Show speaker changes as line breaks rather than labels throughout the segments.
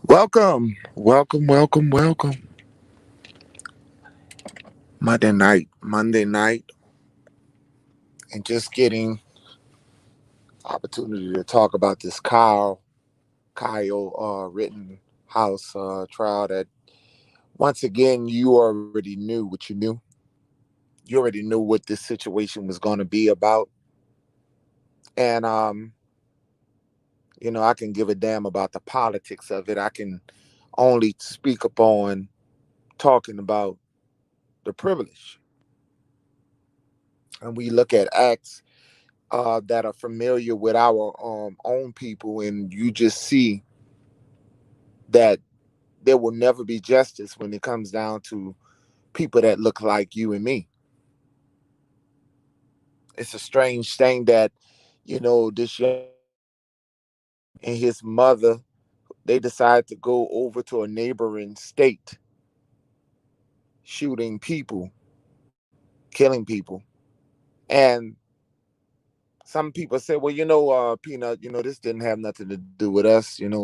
Welcome. Monday night, and just getting opportunity to talk about this Kyle Rittenhouse trial that once again you already knew what you knew. You already knew what this situation was going to be about, and I can give a damn about the politics of it. I can only speak upon talking about the privilege, and we look at acts that are familiar with our own people, and you just see that there will never be justice when it comes down to people that look like you and me. It's a strange thing that, this young and his mother, they decide to go over to a neighboring state, shooting people, killing people. And some people say, well, Peanut, this didn't have nothing to do with us. It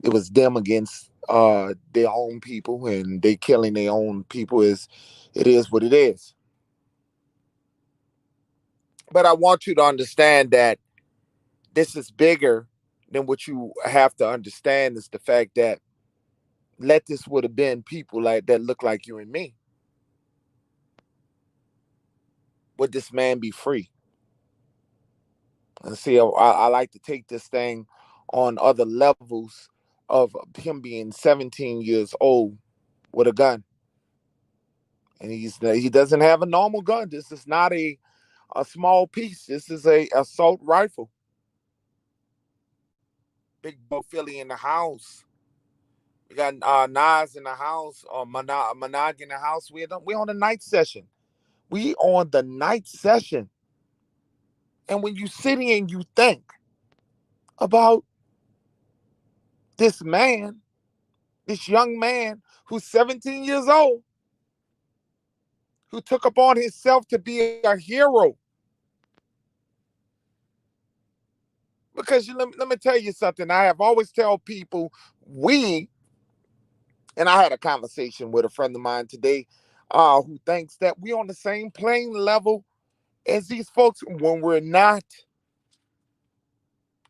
was them against their own people, and they killing their own people. It is what it is. But I want you to understand that this is bigger than what you have to understand is the fact that let this would have been people like that look like you and me. Would this man be free? And see, I like to take this thing on other levels of him being 17 years old with a gun. And he doesn't have a normal gun. This is not a small piece. This is a assault rifle. Big Bo Philly in the house. We got Nas in the house, or Manog in the house. We on the night session. We on the night session. And when you sit here and you think about this man, this young man who's 17 years old, who took upon himself to be a hero. Because let me tell you something. I have always tell people and I had a conversation with a friend of mine today who thinks that we on the same playing level as these folks when we're not.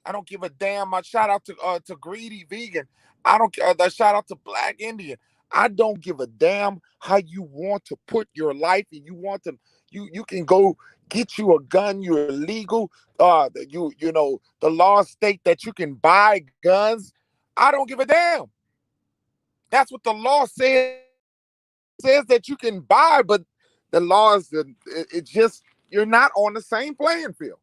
I don't give a damn. I shout out to Greedy Vegan. I don't care. Shout out to Black Indian. I don't give a damn how you want to put your life, and you want to. You can go get you a gun. You're legal. The law state that you can buy guns. I don't give a damn. That's what the law says that you can buy, but the law is it just you're not on the same playing field.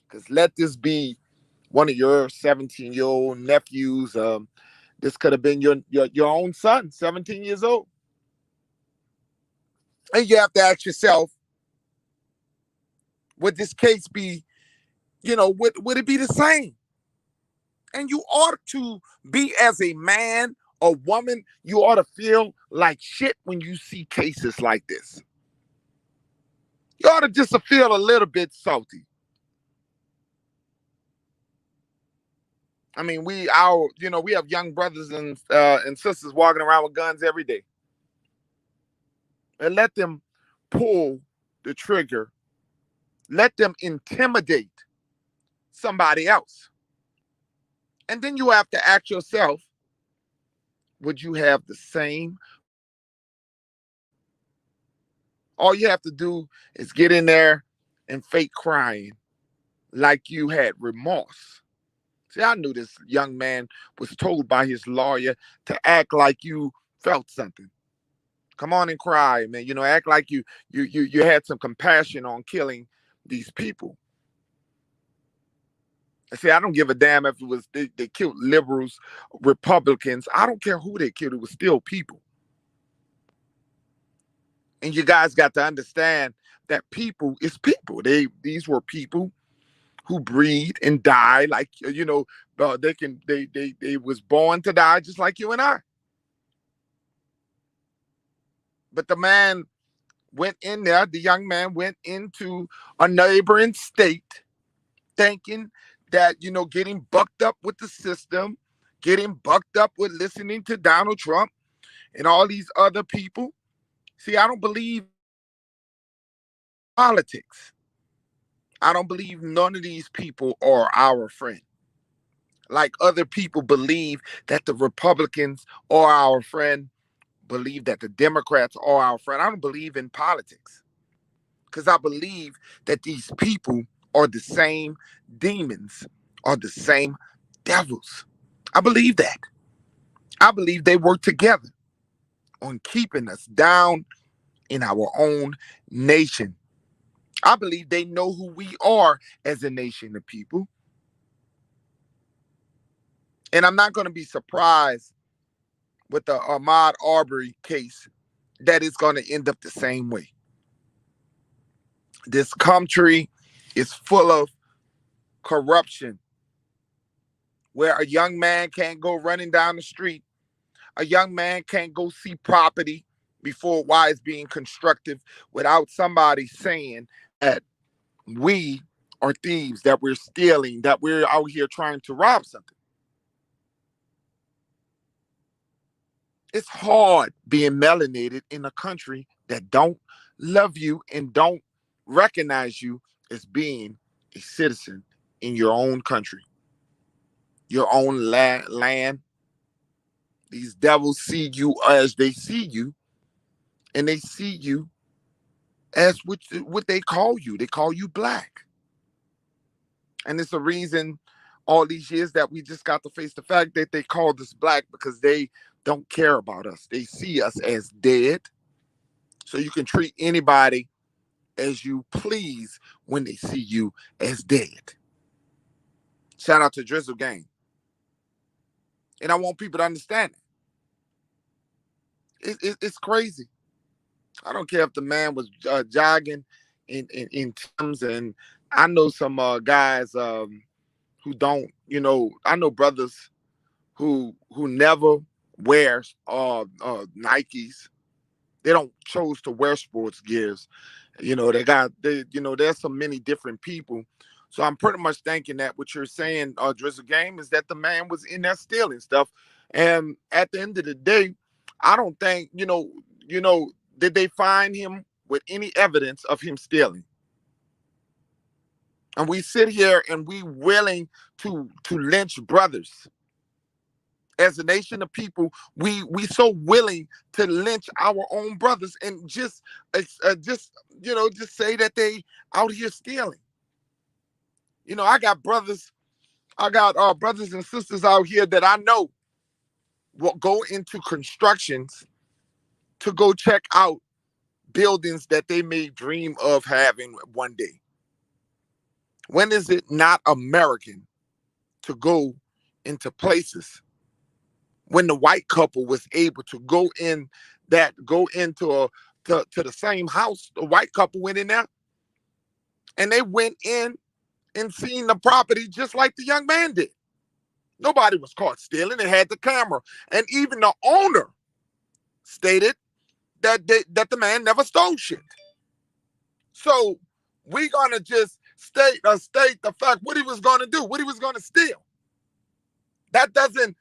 Because let this be one of your 17-year-old nephews. This could have been your own son, 17 years old. And you have to ask yourself, would this case be, would it be the same? And you ought to be as a man or woman, you ought to feel like shit when you see cases like this. You ought to just feel a little bit salty. I mean, we have young brothers and sisters walking around with guns every day. And let them pull the trigger. Let them intimidate somebody else. And then you have to ask yourself, would you have the same? All you have to do is get in there and fake crying like you had remorse. See, I knew this young man was told by his lawyer to act like you felt something. Come on and cry, man. Act like you had some compassion on killing these people. See, I don't give a damn if it was they killed liberals, Republicans. I don't care who they killed. It was still people. And you guys got to understand that people is people. These were people who breathe and die like they was born to die just like you and I. But the man went in there. The young man went into a neighboring state thinking that, getting bucked up with the system, getting bucked up with listening to Donald Trump and all these other people. See, I don't believe politics. I don't believe none of these people are our friend. Like other people believe that the Republicans are our friend, believe that the Democrats are our friend. I don't believe in politics because I believe that these people are the same demons, are the same devils. I believe that. I believe they work together on keeping us down in our own nation. I believe they know who we are as a nation of people. And I'm not going to be surprised with the Ahmaud Arbery case that it's going to end up the same way. This country is full of corruption where a young man can't go running down the street. A young man can't go see property before why it's being constructed without somebody saying that we are thieves, that we're stealing, that we're out here trying to rob something. It's hard being melanated in a country that don't love you and don't recognize you as being a citizen in your own country, your own land. These devils see you as they see you, and they see you as what they call you. They call you black. And it's a reason all these years that we just got to face the fact that they called us black because they don't care about us. They see us as dead. So you can treat anybody as you please when they see you as dead. Shout out to Drizzle Gang. And I want people to understand it's crazy. I don't care if the man was jogging in Timbs, and I know some guys who don't, I know brothers who never wears Nikes. They don't chose to wear sports gears. There's so many different people. So I'm pretty much thinking that what you're saying, Drizzle Game, is that the man was in there stealing stuff. And at the end of the day, I don't think, did they find him with any evidence of him stealing? And we sit here and we willing to lynch brothers. As a nation of people, we so willing to lynch our own brothers and just say that they out here stealing. I got brothers, brothers and sisters out here that I know will go into constructions to go check out buildings that they may dream of having one day. When is it not American to go into places when the white couple was able to go into to the same house? The white couple went in there and they went in and seen the property just like the young man did. Nobody was caught stealing. They had the camera. And even the owner stated that the man never stole shit. So we gonna just state the fact what he was gonna do, what he was gonna steal. That doesn't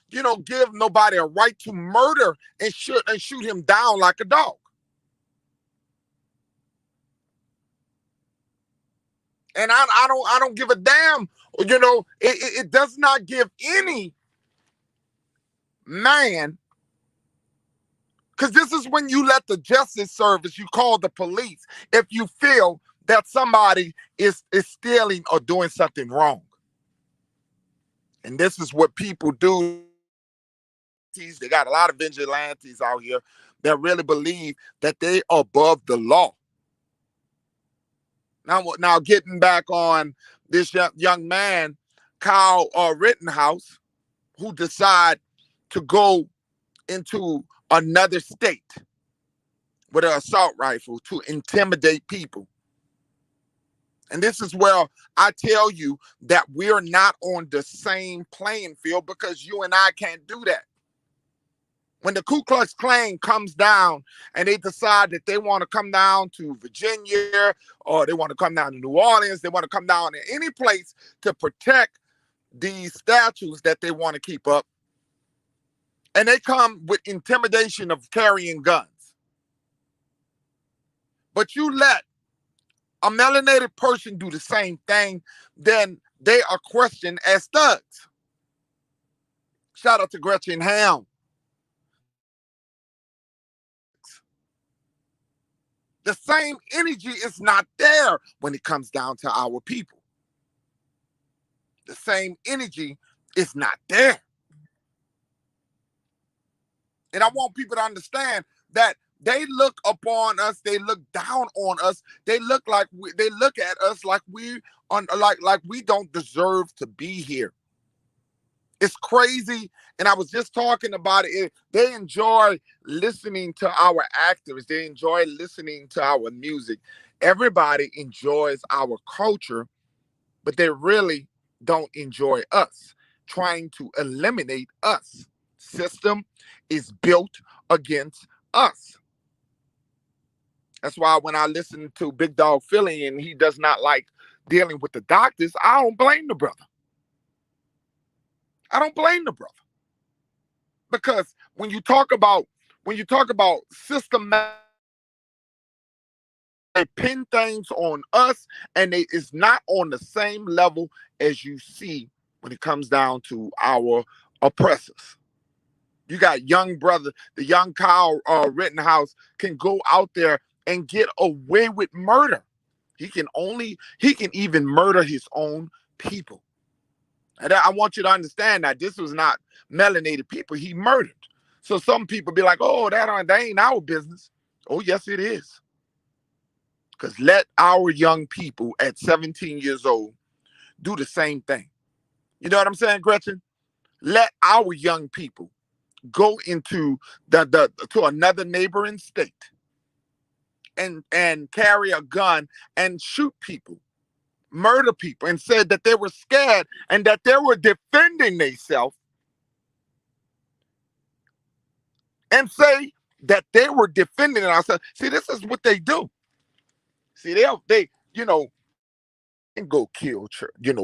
give nobody a right to murder and shoot him down like a dog. And I don't give a damn. It does not give any man, because this is when you let the justice service, you call the police if you feel that somebody is stealing or doing something wrong. And this is what people do. They got a lot of vigilantes out here that really believe that they are above the law. Now getting back on this young man, Kyle Rittenhouse, who decided to go into another state with an assault rifle to intimidate people. And this is where I tell you that we're not on the same playing field, because you and I can't do that. When the Ku Klux Klan comes down and they decide that they want to come down to Virginia or they want to come down to New Orleans, they want to come down to any place to protect these statues that they want to keep up, and they come with intimidation of carrying guns. But you let a melanated person do the same thing, then they are questioned as thugs. Shout out to Gretchen Ham. The same energy is not there when it comes down to our people. The same energy is not there. And I want people to understand that they look upon us, they look down on us, they look at us like like we don't deserve to be here. It's crazy. And I was just talking about it. They enjoy listening to our actors. They enjoy listening to our music. Everybody enjoys our culture, but they really don't enjoy us, trying to eliminate us. System is built against us. That's why when I listen to Big Dog Philly and he does not like dealing with the doctors, I don't blame the brother. I don't blame the brother. Because when you talk about systematic, they pin things on us and it's not on the same level as you see when it comes down to our oppressors. You got young brother, the young Kyle Rittenhouse can go out there and get away with murder. He can even murder his own people. And I want you to understand that this was not melanated people he murdered. So some people be like, oh, that ain't our business. Oh, yes, it is. Because let our young people at 17 years old do the same thing. You know what I'm saying, Gretchen? Let our young people go into to another neighboring state and carry a gun and shoot people, murder people, and said that they were scared and that they were defending themselves, and say that they were defending ourselves. See, this is what they do. See, they and go kill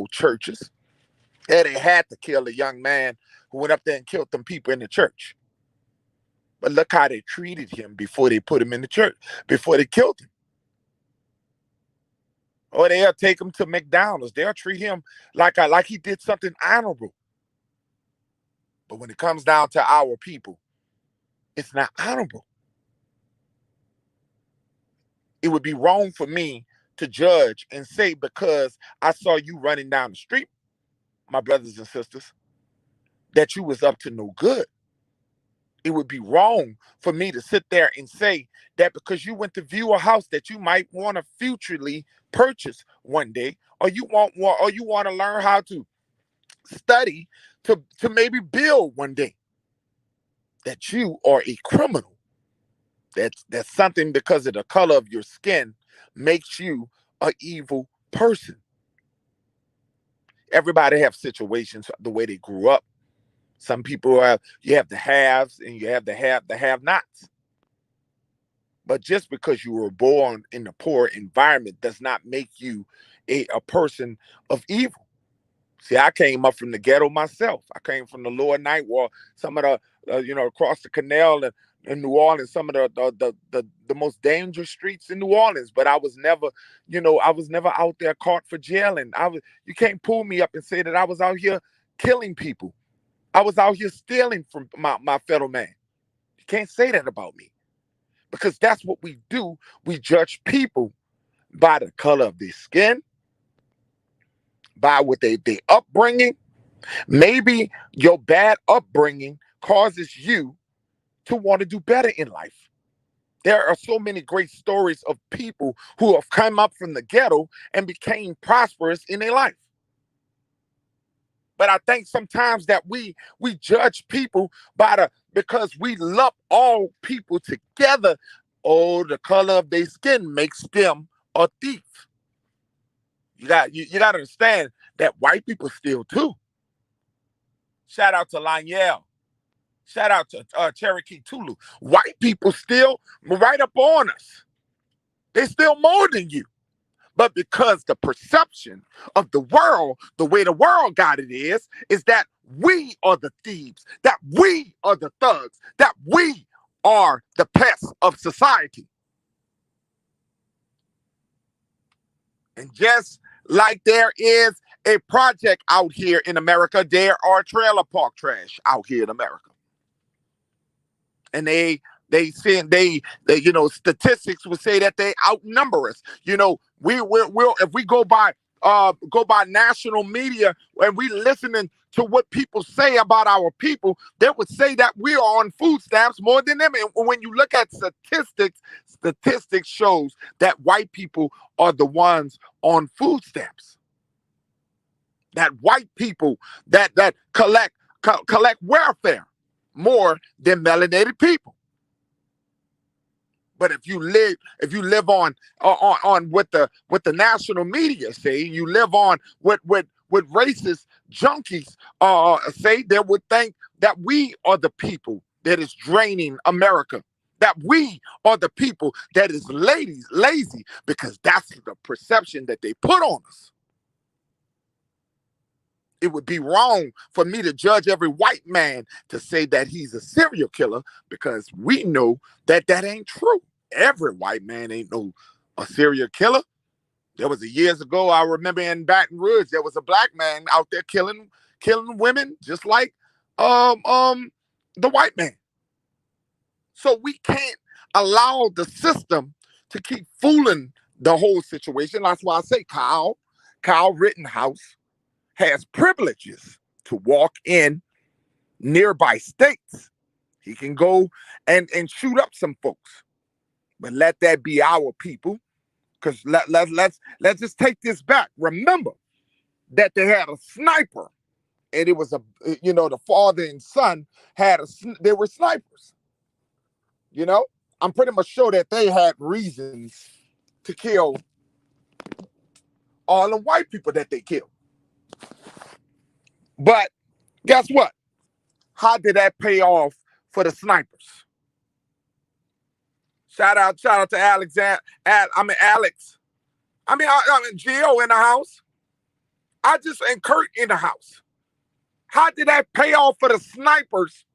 churches. Yeah, they had to kill a young man who went up there and killed them people in the church. But look how they treated him before they put him in the church, before they killed him. Or they'll take him to McDonald's. They'll treat him like he did something honorable. But when it comes down to our people, it's not honorable. It would be wrong for me to judge and say because I saw you running down the street, my brothers and sisters, that you was up to no good. It would be wrong for me to sit there and say that because you went to view a house that you might want to futurely purchase one day, or you want to learn how to study to maybe build one day, that you are a criminal. That's something because of the color of your skin makes you an evil person. Everybody have situations the way they grew up. Some people you have the haves and you have the have-nots. But just because you were born in a poor environment does not make you a person of evil. See, I came up from the ghetto myself. I came from the lower ninth ward, some of the across the canal in New Orleans, some of the most dangerous streets in New Orleans. But I was never, out there caught for jailing. You can't pull me up and say that I was out here killing people. I was out here stealing from my fellow man. You can't say that about me. Because that's what we do. We judge people by the color of their skin, by what they upbringing. Maybe your bad upbringing causes you to want to do better in life. There are so many great stories of people who have come up from the ghetto and became prosperous in their life. But I think sometimes that we judge people because we lump all people together. Oh, the color of their skin makes them a thief. You got to understand that white people steal too. Shout out to Lionel. Shout out to Cherokee Tulu. White people still right up on us. They still more than you. But because the perception of the world, the way the world got it is that we are the thieves, that we are the thugs, that we are the pests of society. And just like there is a project out here in America, there are trailer park trash out here in America. And they statistics would say that they outnumber us. We'll if we go by national media and we listening to what people say about our people, they would say that we are on food stamps more than them. And when you look at statistics shows that white people are the ones on food stamps. That white people that collect welfare more than melanated people. But if you live on what the national media say, you live on what racist junkies say, they would think that we are the people that is draining America. That we are the people that is lazy because that's the perception that they put on us. It would be wrong for me to judge every white man to say that he's a serial killer because we know that ain't true. Every white man ain't no a serial killer. There was years ago, I remember in Baton Rouge, there was a black man out there killing women just like the white man. So we can't allow the system to keep fooling the whole situation. That's why I say Kyle Rittenhouse has privileges to walk in nearby states. He can go and shoot up some folks. But let that be our people. Because let's just take this back. Remember that they had a sniper. And it was the father and son they were snipers. I'm pretty much sure that they had reasons to kill all the white people that they killed. But guess what? How did that pay off for the snipers? Shout out to Alex. I mean Gio in the house. And Kurt in the house. How did that pay off for the snipers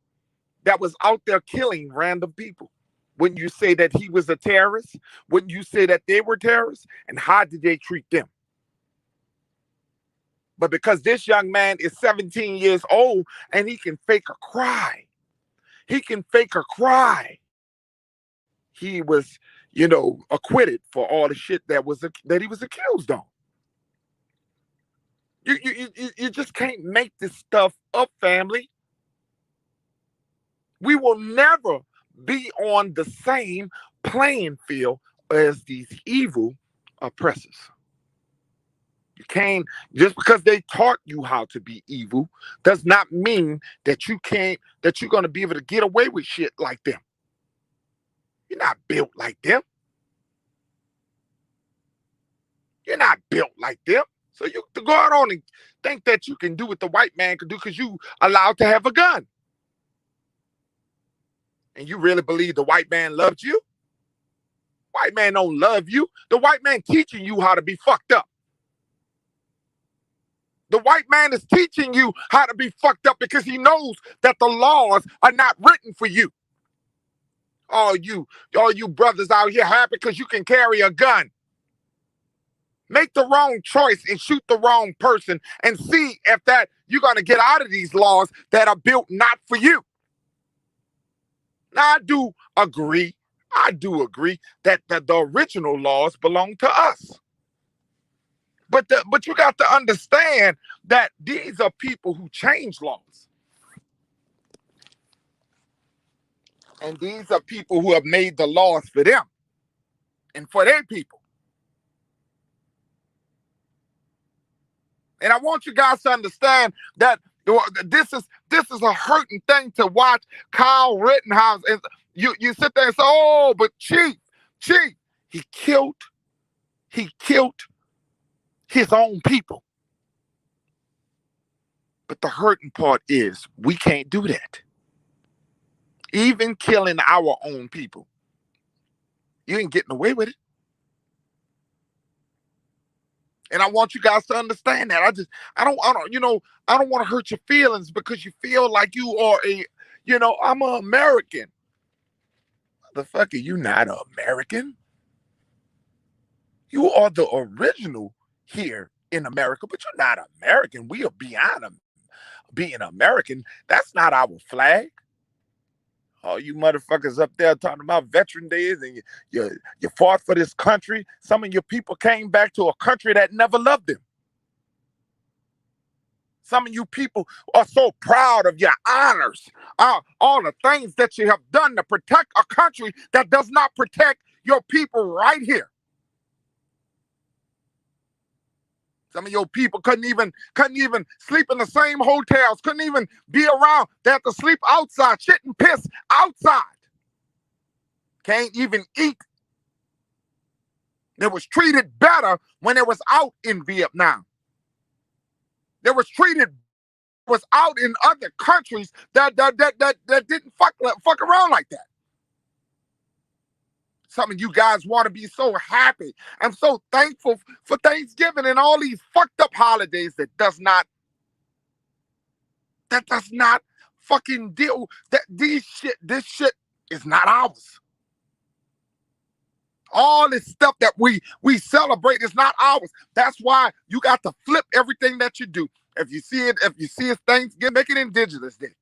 that was out there killing random people? Wouldn't you say that he was a terrorist? Wouldn't you say that they were terrorists? And how did they treat them? But because this young man is 17 years old and he can fake a cry, he was, acquitted for all the shit that he was accused on. You just can't make this stuff up, family. We will never be on the same playing field as these evil oppressors. You can't, just because they taught you how to be evil does not mean that you're going to be able to get away with shit like them. You're not built like them. You're not built like them. So you to go out on and think that you can do what the white man can do because you allowed to have a gun. And you really believe the white man loved you? White man don't love you. The white man teaching you how to be fucked up. The white man is teaching you how to be fucked up because he knows that the laws are not written for you. All you brothers out here happy because you can carry a gun. Make the wrong choice and shoot the wrong person and see if that you're going to get out of these laws that are built not for you. Now, I do agree that the original laws belong to us. But you got to understand that these are people who change laws. And these are people who have made the laws for them and for their people. And I want you guys to understand that this is a hurting thing to watch Kyle Rittenhouse. And you sit there and say, oh, but Chief, he killed his own people. But the hurting part is we can't do that. even killing our own people. You ain't getting away with it. And I want you guys to understand that. I don't want to hurt your feelings because you feel like you are I'm an American. Motherfucker, you not an American. You are the original here in America, but you're not American. We are beyond being American. That's not our flag. All you motherfuckers up there talking about veteran days and you fought for this country. Some of your people came back to a country that never loved them. Some of you people are so proud of your honors, all the things that you have done to protect a country that does not protect your people right here. Some of your people couldn't even sleep in the same hotels, couldn't even be around. They had to sleep outside, shit and piss outside. Can't even eat. They was treated better when it was out in Vietnam. They was treated was out in other countries that didn't fuck around like that. Some of you guys want to be so happy. I'm so thankful for Thanksgiving and all these fucked up holidays that does not fucking deal that this shit is not ours. All this stuff that we celebrate is not ours. That's why you got to flip everything that you do. If you see it's Thanksgiving, make it Indigenous Day.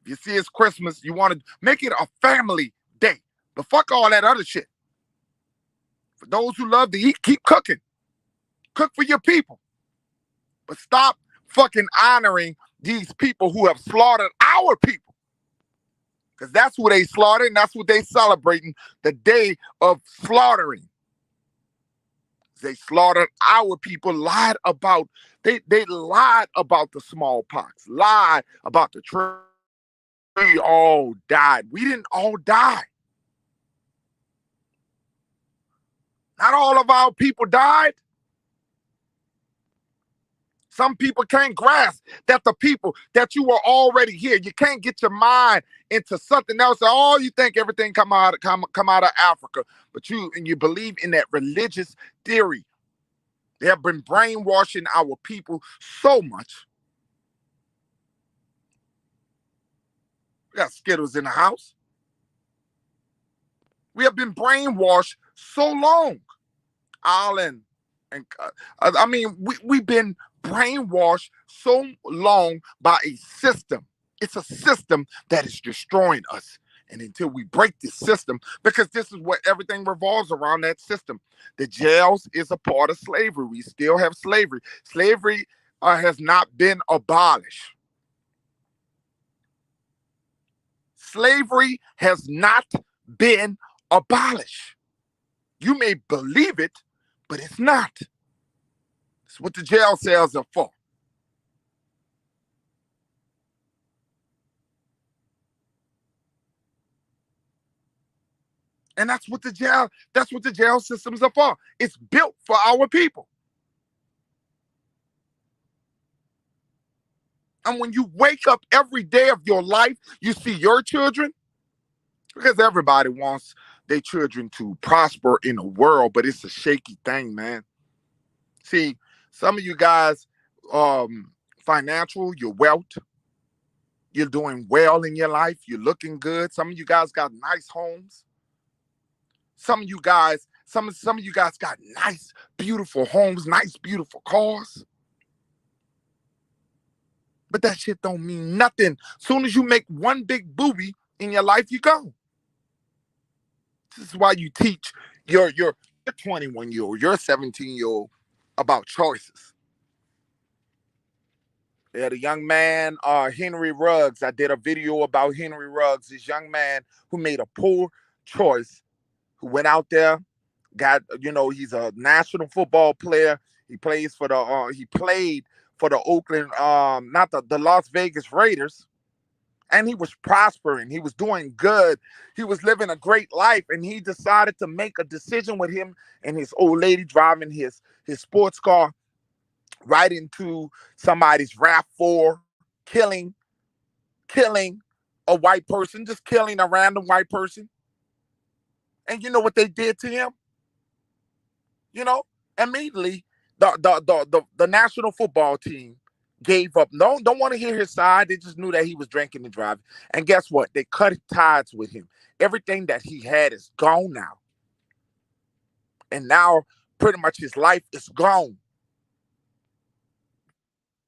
If you see it's Christmas, you want to make it a family day. But fuck all that other shit. For those who love to eat, keep cooking. Cook for your people. But stop fucking honoring these people who have slaughtered our people. Because that's who they slaughtered and that's what they celebrating, the day of slaughtering. They slaughtered our people, lied about, they lied about the smallpox, lied about the tree. We all died. We didn't all die. Not all of our people died. Some people can't grasp that the people that you were already here. You can't get your mind into something else. Oh, you think everything come out of Africa, but you believe in that religious theory. They have been brainwashing our people so much. We got Skittles in the house. We have been brainwashed so long. We've been brainwashed so long by a system. It's a system that is destroying us. And until we break this system, because this is what everything revolves around, that system. The jails is a part of slavery. We still have slavery. Slavery has not been abolished. Slavery has not been abolished. You may believe it, but it's not. It's what the jail cells are for. And that's what the jail systems are for. It's built for our people. And when you wake up every day of your life, you see your children, because everybody wants their children to prosper in the world, but it's a shaky thing, man. See, some of you guys, financial, your wealth, you're doing well in your life, you're looking good. Some of you guys got nice homes. Some of you guys got nice, beautiful homes, nice, beautiful cars. But that shit don't mean nothing. Soon as you make one big booby in your life, you go. This is why you teach your 21-year-old, your 17-year-old about choices. Yeah, the young man, Henry Ruggs. I did a video about Henry Ruggs, this young man who made a poor choice, who went out there, he's a national football player. He played for the Oakland, not the Las Vegas Raiders. And he was prospering. He was doing good. He was living a great life. And he decided to make a decision with him and his old lady driving his sports car right into somebody's RAV4, killing a white person, just killing a random white person. And you know what they did to him? You know, immediately the national football team gave up. No, don't want to hear his side. They just knew that he was drinking and driving. And guess what? They cut ties with him. Everything that he had is gone now. And now pretty much his life is gone.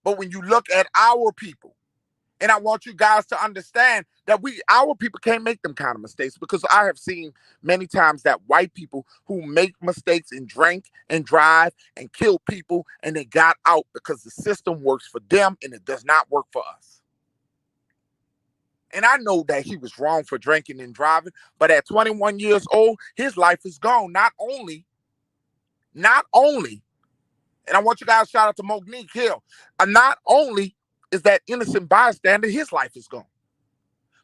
But when you look at our people, and I want you guys to understand that our people can't make them kind of mistakes, because I have seen many times that white people who make mistakes and drink and drive and kill people, and they got out because the system works for them and it does not work for us. And I know that he was wrong for drinking and driving, but at 21 years old, his life is gone. Not only, and I want you guys to shout out to Monique Hill, not only is that innocent bystander, his life is gone.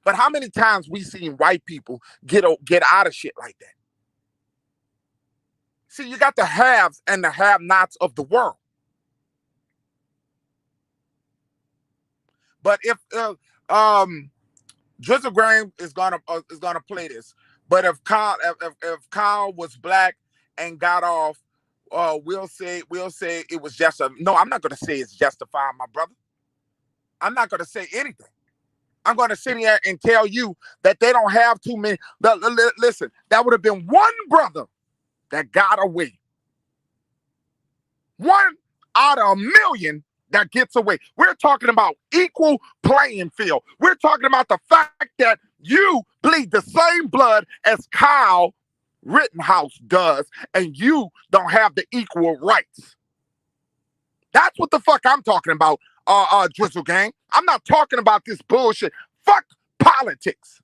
But how many times we seen white people get out of shit like that? See, you got the haves and the have-nots of the world. But if Drizzle Graham is gonna play this, but if Kyle was black and got off, we'll say it was just no. I'm not gonna say it's justified, my brother. I'm not gonna say anything. I'm going to sit here and tell you that they don't have too many. Listen, that would have been one brother that got away. One out of a million that gets away. We're talking about equal playing field. We're talking about the fact that you bleed the same blood as Kyle Rittenhouse does, and you don't have the equal rights. That's what the fuck I'm talking about, Drizzle Gang. I'm not talking about this bullshit. Fuck politics.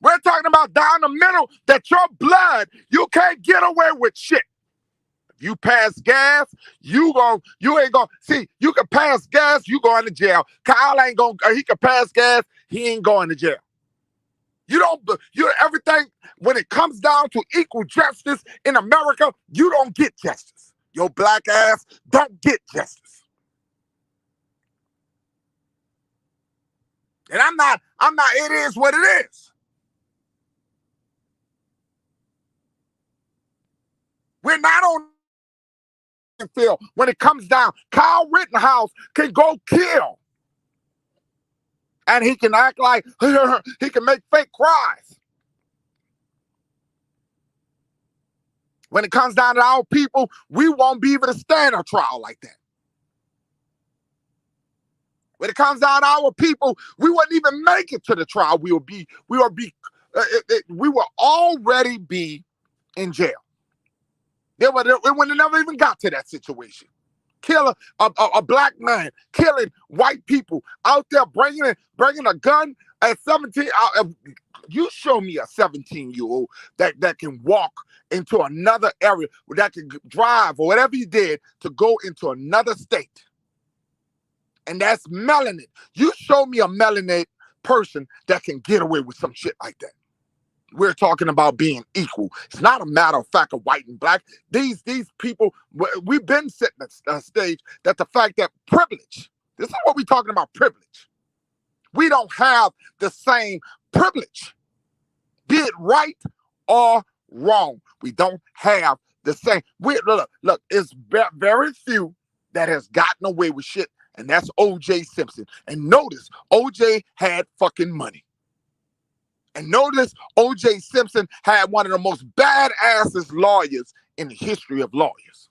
We're talking about down the middle, that your blood, you can't get away with shit. If you pass gas, you ain't gonna see. You can pass gas, you going to jail. Kyle ain't gonna. He can pass gas, he ain't going to jail. You everything when it comes down to equal justice in America, you don't get justice. Your black ass don't get justice. And I'm not, it is what it is. We're not on the field when it comes down. Kyle Rittenhouse can go kill. And he can act like he can make fake cries. When it comes down to our people, we won't be able to stand a trial like that. When it comes down to our people, we wouldn't even make it to the trial. We will already be in jail. It would have never even got to that situation. Kill a black man, killing white people out there, bringing a gun at 17. You show me a 17-year-old that can walk into another area, that can drive or whatever he did to go into another state. And that's melanin. You show me a melanated person that can get away with some shit like that. We're talking about being equal. It's not a matter of fact of white and black. These people, we've been sitting at a stage that the fact that privilege, this is what we're talking about, privilege. We don't have the same privilege. Be it right or wrong. We don't have the same. Look, it's very few that has gotten away with shit, and that's O.J. Simpson. And notice, O.J. had fucking money. And notice, O.J. Simpson had one of the most badass lawyers in the history of lawyers.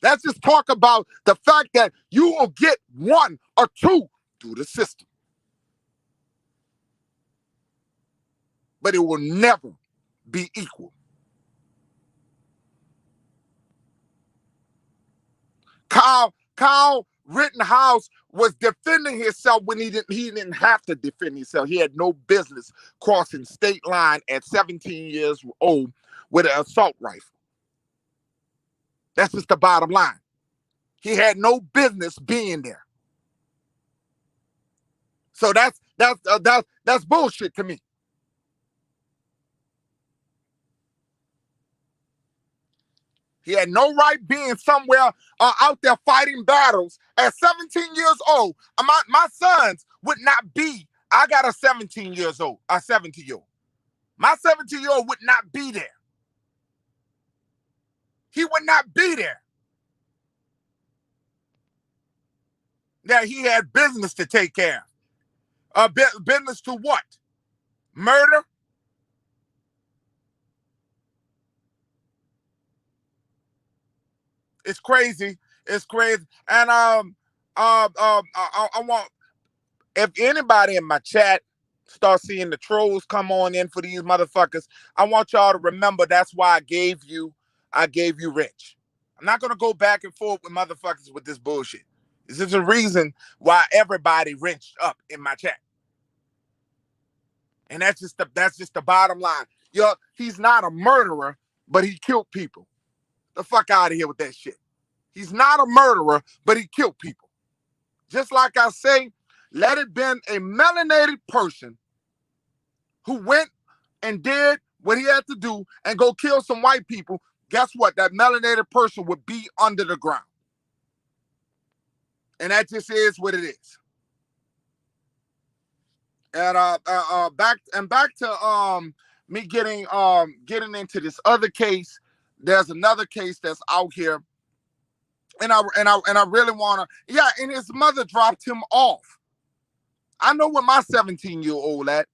Let's just talk about the fact that you will get one or two through the system. But it will never be equal. Kyle Rittenhouse was defending himself when he didn't have to defend himself. He had no business crossing state line at 17 years old with an assault rifle. That's just the bottom line. He had no business being there. So that's bullshit to me. He had no right being somewhere out there fighting battles at 17 years old. My sons would not be. I got a 17 years old, a 17-year-old. My 17-year-old would not be there. He would not be there. Now, he had business to take care of. Business to what? Murder? It's crazy. It's crazy. And I want, if anybody in my chat start seeing the trolls come on in for these motherfuckers, I want y'all to remember that's why I gave you Rich. I'm not gonna go back and forth with motherfuckers with this bullshit. This is the reason why everybody wrenched up in my chat. And that's just the bottom line. He's not a murderer, but he killed people. The fuck out of here with that shit. He's not a murderer, but he killed people. Just like I say, let it been a melanated person who went and did what he had to do and go kill some white people. Guess what? That melanated person would be under the ground. And that just is what it is. And back to me getting into this other case. There's another case that's out here, and I really wanna, yeah. And his mother dropped him off. I know where my 17-year-old at.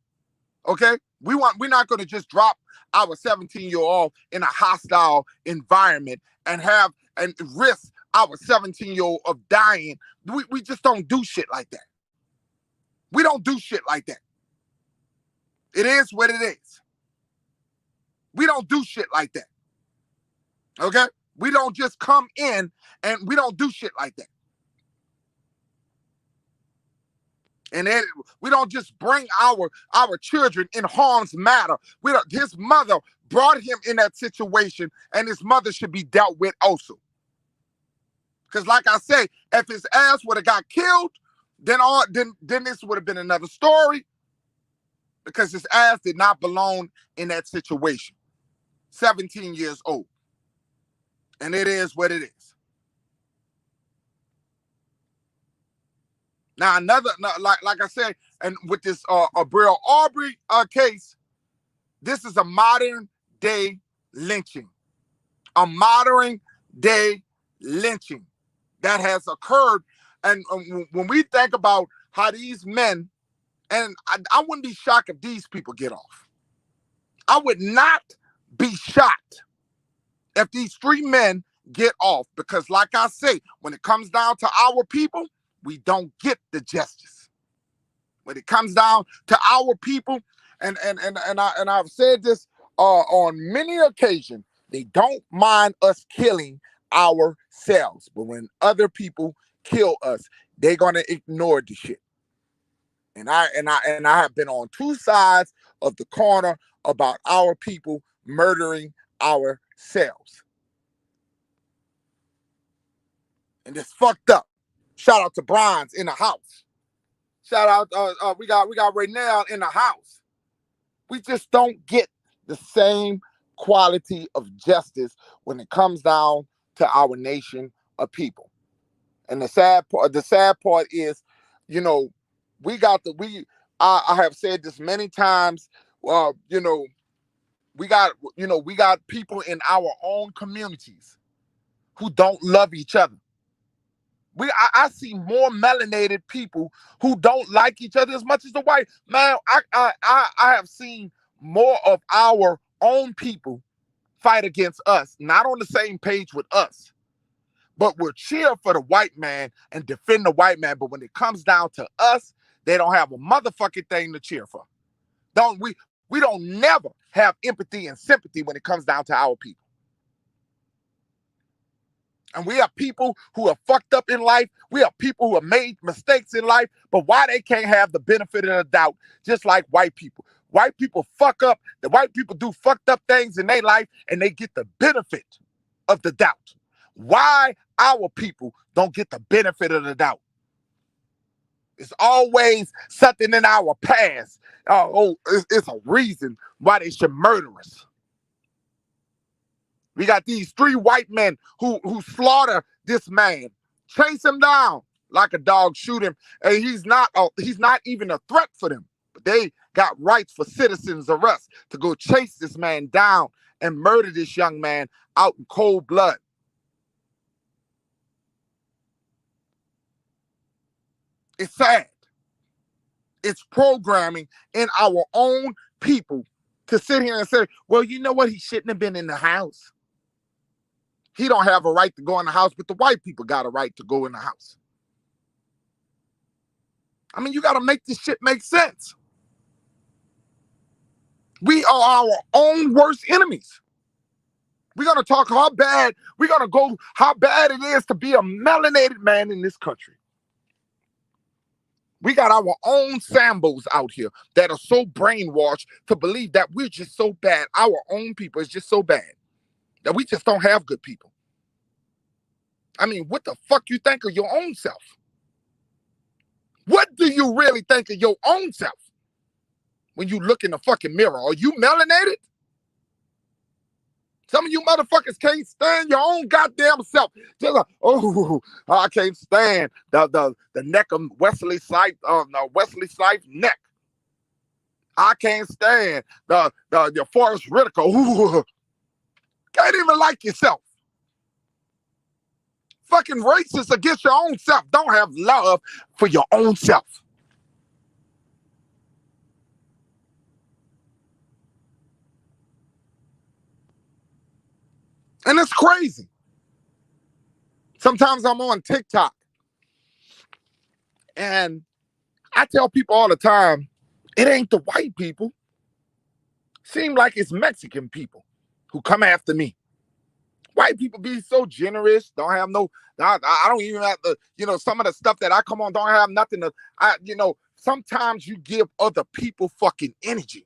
Okay, we're not gonna just drop our 17-year-old in a hostile environment and risk our 17-year-old of dying. We just don't do shit like that. We don't do shit like that. It is what it is. We don't do shit like that. Okay? We don't just come in and we don't do shit like that. And we don't just bring our children in harm's matter. His mother brought him in that situation, and his mother should be dealt with also. Because like I say, if his ass would have got killed, then this would have been another story, because his ass did not belong in that situation. 17 years old. And it is what it is. Now, like I said, and with this Abril Aubrey case, this is a modern day lynching. A modern day lynching that has occurred. And when we think about how these men, and I wouldn't be shocked if these people get off. I would not be shocked if these three men get off, because like I say, when it comes down to our people, we don't get the justice. When it comes down to our people, and I've said this on many occasions, they don't mind us killing ourselves, but when other people kill us, they're gonna ignore the shit. And I have been on two sides of the corner about our people murdering ourselves. And it's fucked up. Shout out to Bronze in the house. Shout out, we got Raynell in the house. We just don't get the same quality of justice when it comes down to our nation of people. And the sad part is, I have said this many times, we got people in our own communities who don't love each other. I see more melanated people who don't like each other as much as the white. Man, I have seen more of our own people fight against us, not on the same page with us, but will cheer for the white man and defend the white man. But when it comes down to us, they don't have a motherfucking thing to cheer for. We don't never have empathy and sympathy when it comes down to our people. And we have people who are fucked up in life. We have people who have made mistakes in life, but why they can't have the benefit of the doubt, just like white people. White people fuck up. The white people do fucked up things in their life, and they get the benefit of the doubt. Why our people don't get the benefit of the doubt? It's always something in our past. It's a reason why they should murder us. We got these 3 white men who slaughter this man, chase him down like a dog, shoot him, and he's not even a threat for them. But they got rights for citizens arrest to go chase this man down and murder this young man out in cold blood. It's sad. It's programming in our own people to sit here and say, well, you know what? He shouldn't have been in the house. He don't have a right to go in the house, but the white people got a right to go in the house. I mean, you got to make this shit make sense. We are our own worst enemies. We're going to talk how bad it is to be a melanated man in this country. We got our own Sambos out here that are so brainwashed to believe that we're just so bad. Our own people is just so bad that we just don't have good people. I mean, what the fuck you think of your own self? What do you really think of your own self when you look in the fucking mirror? Are you melanated? Some of you motherfuckers can't stand your own goddamn self. Just like, oh, I can't stand the neck of Wesley Snipes' neck. I can't stand the Forrest Whitaker. Ooh, can't even like yourself. Fucking racist against your own self. Don't have love for your own self. And it's crazy. Sometimes I'm on TikTok and I tell people all the time, it ain't the white people. Seem like it's Mexican people who come after me. White people be so generous, don't have no, I don't even have to, some of the stuff that I come on don't have nothing to, sometimes you give other people fucking energy.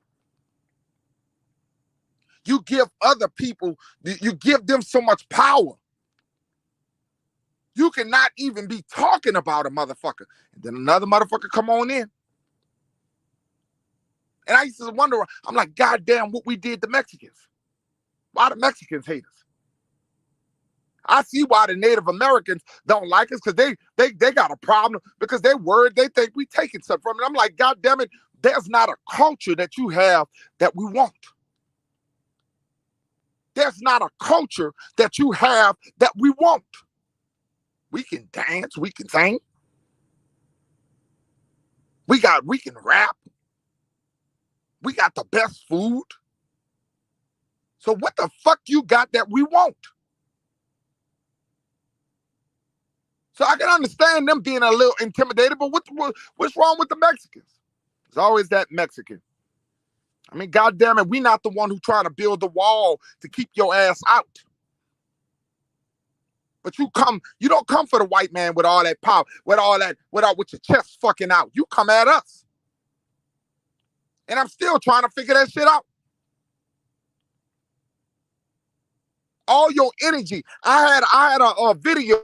You give other people, you give them so much power. You cannot even be talking about a motherfucker. And then another motherfucker come on in. And I used to wonder, I'm like, God damn, what we did to Mexicans. Why the Mexicans hate us? I see why the Native Americans don't like us, because they got a problem because they're worried, they think we taking stuff from it. I'm like, God damn it, there's not a culture that you have that we want. There's not a culture that you have that we want. We can dance, we can sing. We can rap. We got the best food. So what the fuck you got that we want? So I can understand them being a little intimidated, but what's wrong with the Mexicans? It's always that Mexican. I mean, God damn it, we not the one who trying to build the wall to keep your ass out. But you don't come for the white man with all that power, with your chest fucking out. You come at us. And I'm still trying to figure that shit out. All your energy. I had a video.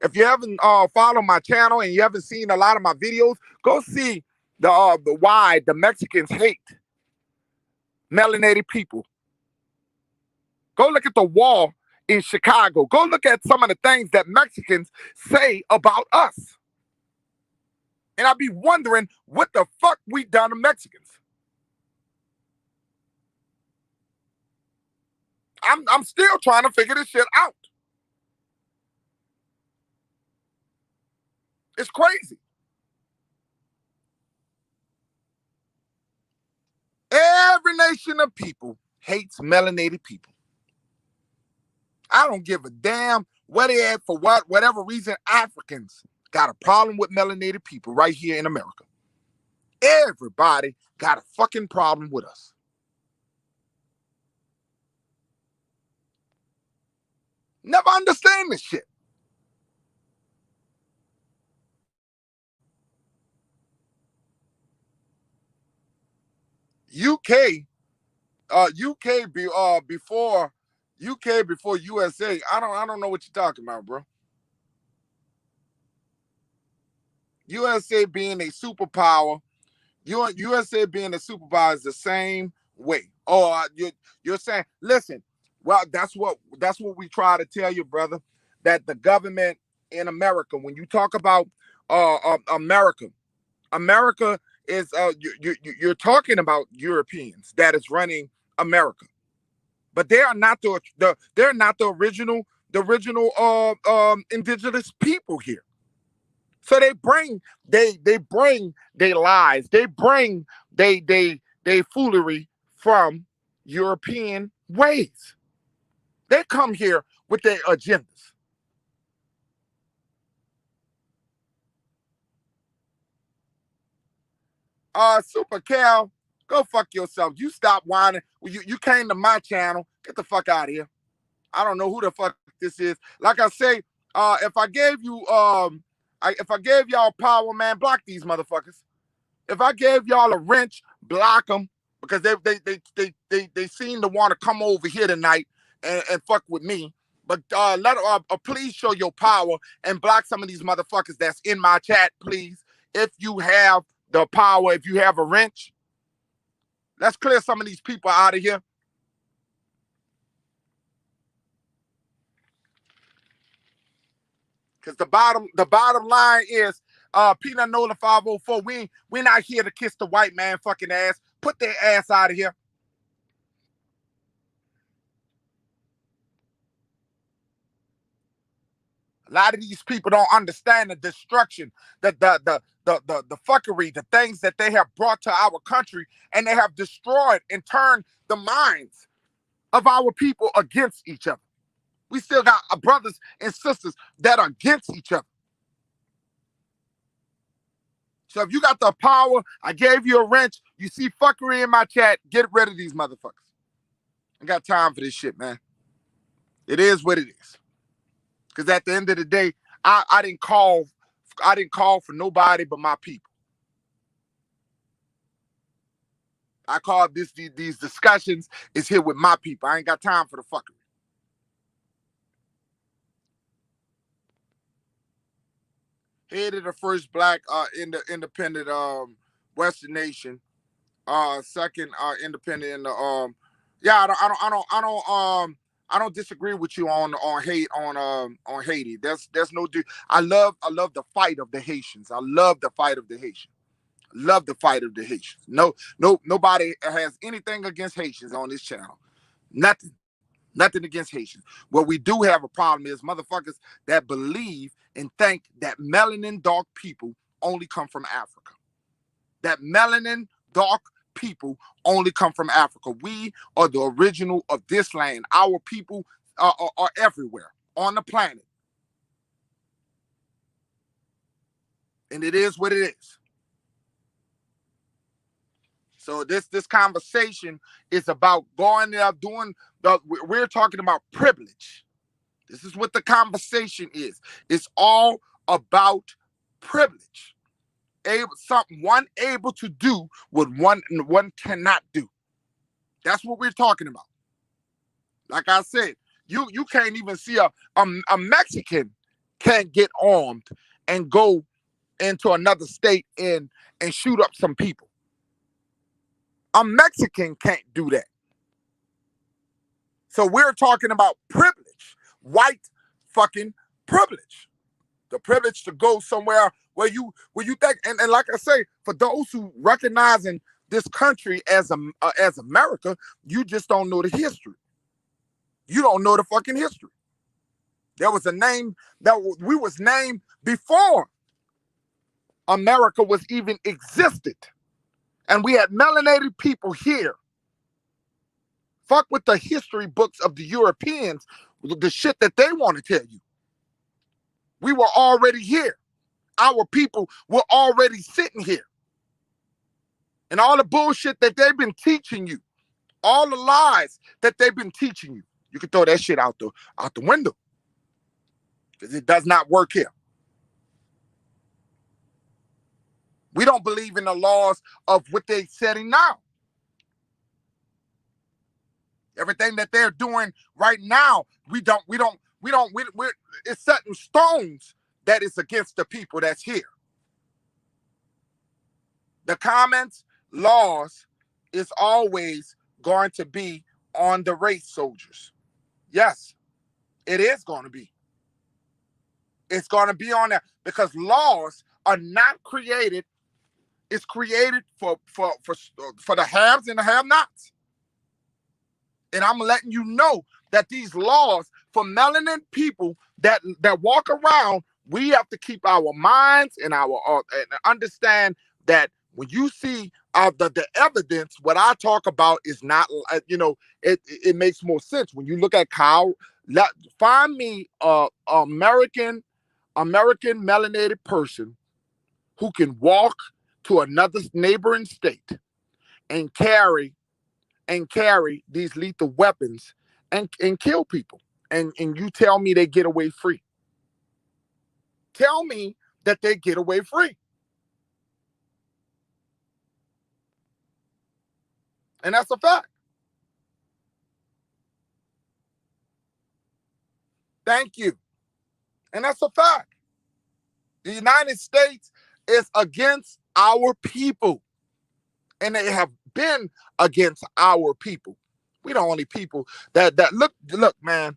If you haven't followed my channel and you haven't seen a lot of my videos, go see the why the Mexicans hate melanated people. Go look at the wall in Chicago. Go look at some of the things that Mexicans say about us. And I be wondering what the fuck we done to Mexicans. I'm still trying to figure this shit out. It's crazy. Every nation of people hates melanated people. I don't give a damn what they had for whatever reason. Africans got a problem with melanated people right here in America. Everybody got a fucking problem with us. Never understand this shit. Before USA. I don't know what you're talking about, bro. USA being a superpower, USA being a superpower is the same Wait. Oh, you're saying, listen. Well, that's what we try to tell you, brother. That the government in America, when you talk about America, America is you're talking about Europeans that is running America, but they are not they're not the original indigenous people here. So they bring their lies, they foolery from European ways. They come here with their agendas. Super Cal, go fuck yourself. You stop whining. You came to my channel. Get the fuck out of here. I don't know who the fuck this is. Like I say, if I gave you if I gave y'all power, man, block these motherfuckers. If I gave y'all a wrench, block them because they seem to want to come over here tonight and fuck with me. But please show your power and block some of these motherfuckers that's in my chat, please. If you have the power, if you have a wrench, let's clear some of these people out of here. Because the bottom line is, Peanut Nola 504, we're not here to kiss the white man fucking ass. Put their ass out of here. A lot of these people don't understand the destruction, the fuckery, the things that they have brought to our country, and they have destroyed and turned the minds of our people against each other. We still got brothers and sisters that are against each other. So if you got the power, I gave you a wrench. You see fuckery in my chat, get rid of these motherfuckers. I got time for this shit, man. It is what it is. Because at the end of the day, I didn't call for nobody but my people. I called these discussions is here with my people. I ain't got time for the fuckery. Head of the first black independent Western nation. Second independent in the yeah, I don't disagree with you on Haiti. There's no I love the fight of the Haitians. I love the fight of the Haitians. Love the fight of the Haitians. Nobody has anything against Haitians on this channel. Nothing. Nothing against Haitians. What we do have a problem is motherfuckers that believe and think that melanin dark people only come from Africa. That melanin dark people only come from Africa. We are the original of this land. Our people are everywhere on the planet. And it is what it is. So this conversation is about going there doing we're talking about privilege. This is what the conversation is. It's all about privilege. One able to do what one cannot do. That's what we're talking about. Like I said, you can't even see a Mexican can't get armed and go into another state and shoot up some people. A Mexican can't do that. So we're talking about privilege, white fucking privilege. The privilege to go somewhere where you think, and like I say, for those who recognizing this country as America, you just don't know the history. You don't know the fucking history. There was a name that we was named before America was even existed. And we had melanated people here. Fuck with the history books of the Europeans, the shit that they want to tell you. We were already here. Our people were already sitting here. And all the bullshit that they've been teaching you, all the lies that they've been teaching you, you can throw that shit out the window. Because it does not work here. We don't believe in the laws of what they're setting now. Everything that they're doing right now, it's setting stones that is against the people that's here. The comments, laws is always going to be on the race soldiers. Yes, it is going to be. It's going to be on there because laws are not created. It's created for the haves and the have-nots. And I'm letting you know that these laws for melanin people that walk around, we have to keep our minds and our and understand that when you see the evidence, what I talk about is not, it makes more sense when you look at Kyle. Find me a American melanated person who can walk to another neighboring state and carry these lethal weapons and kill people. And you tell me they get away free. Tell me that they get away free. And that's a fact. Thank you. And that's a fact. The United States is against our people. And they have been against our people. We the only people that look, man,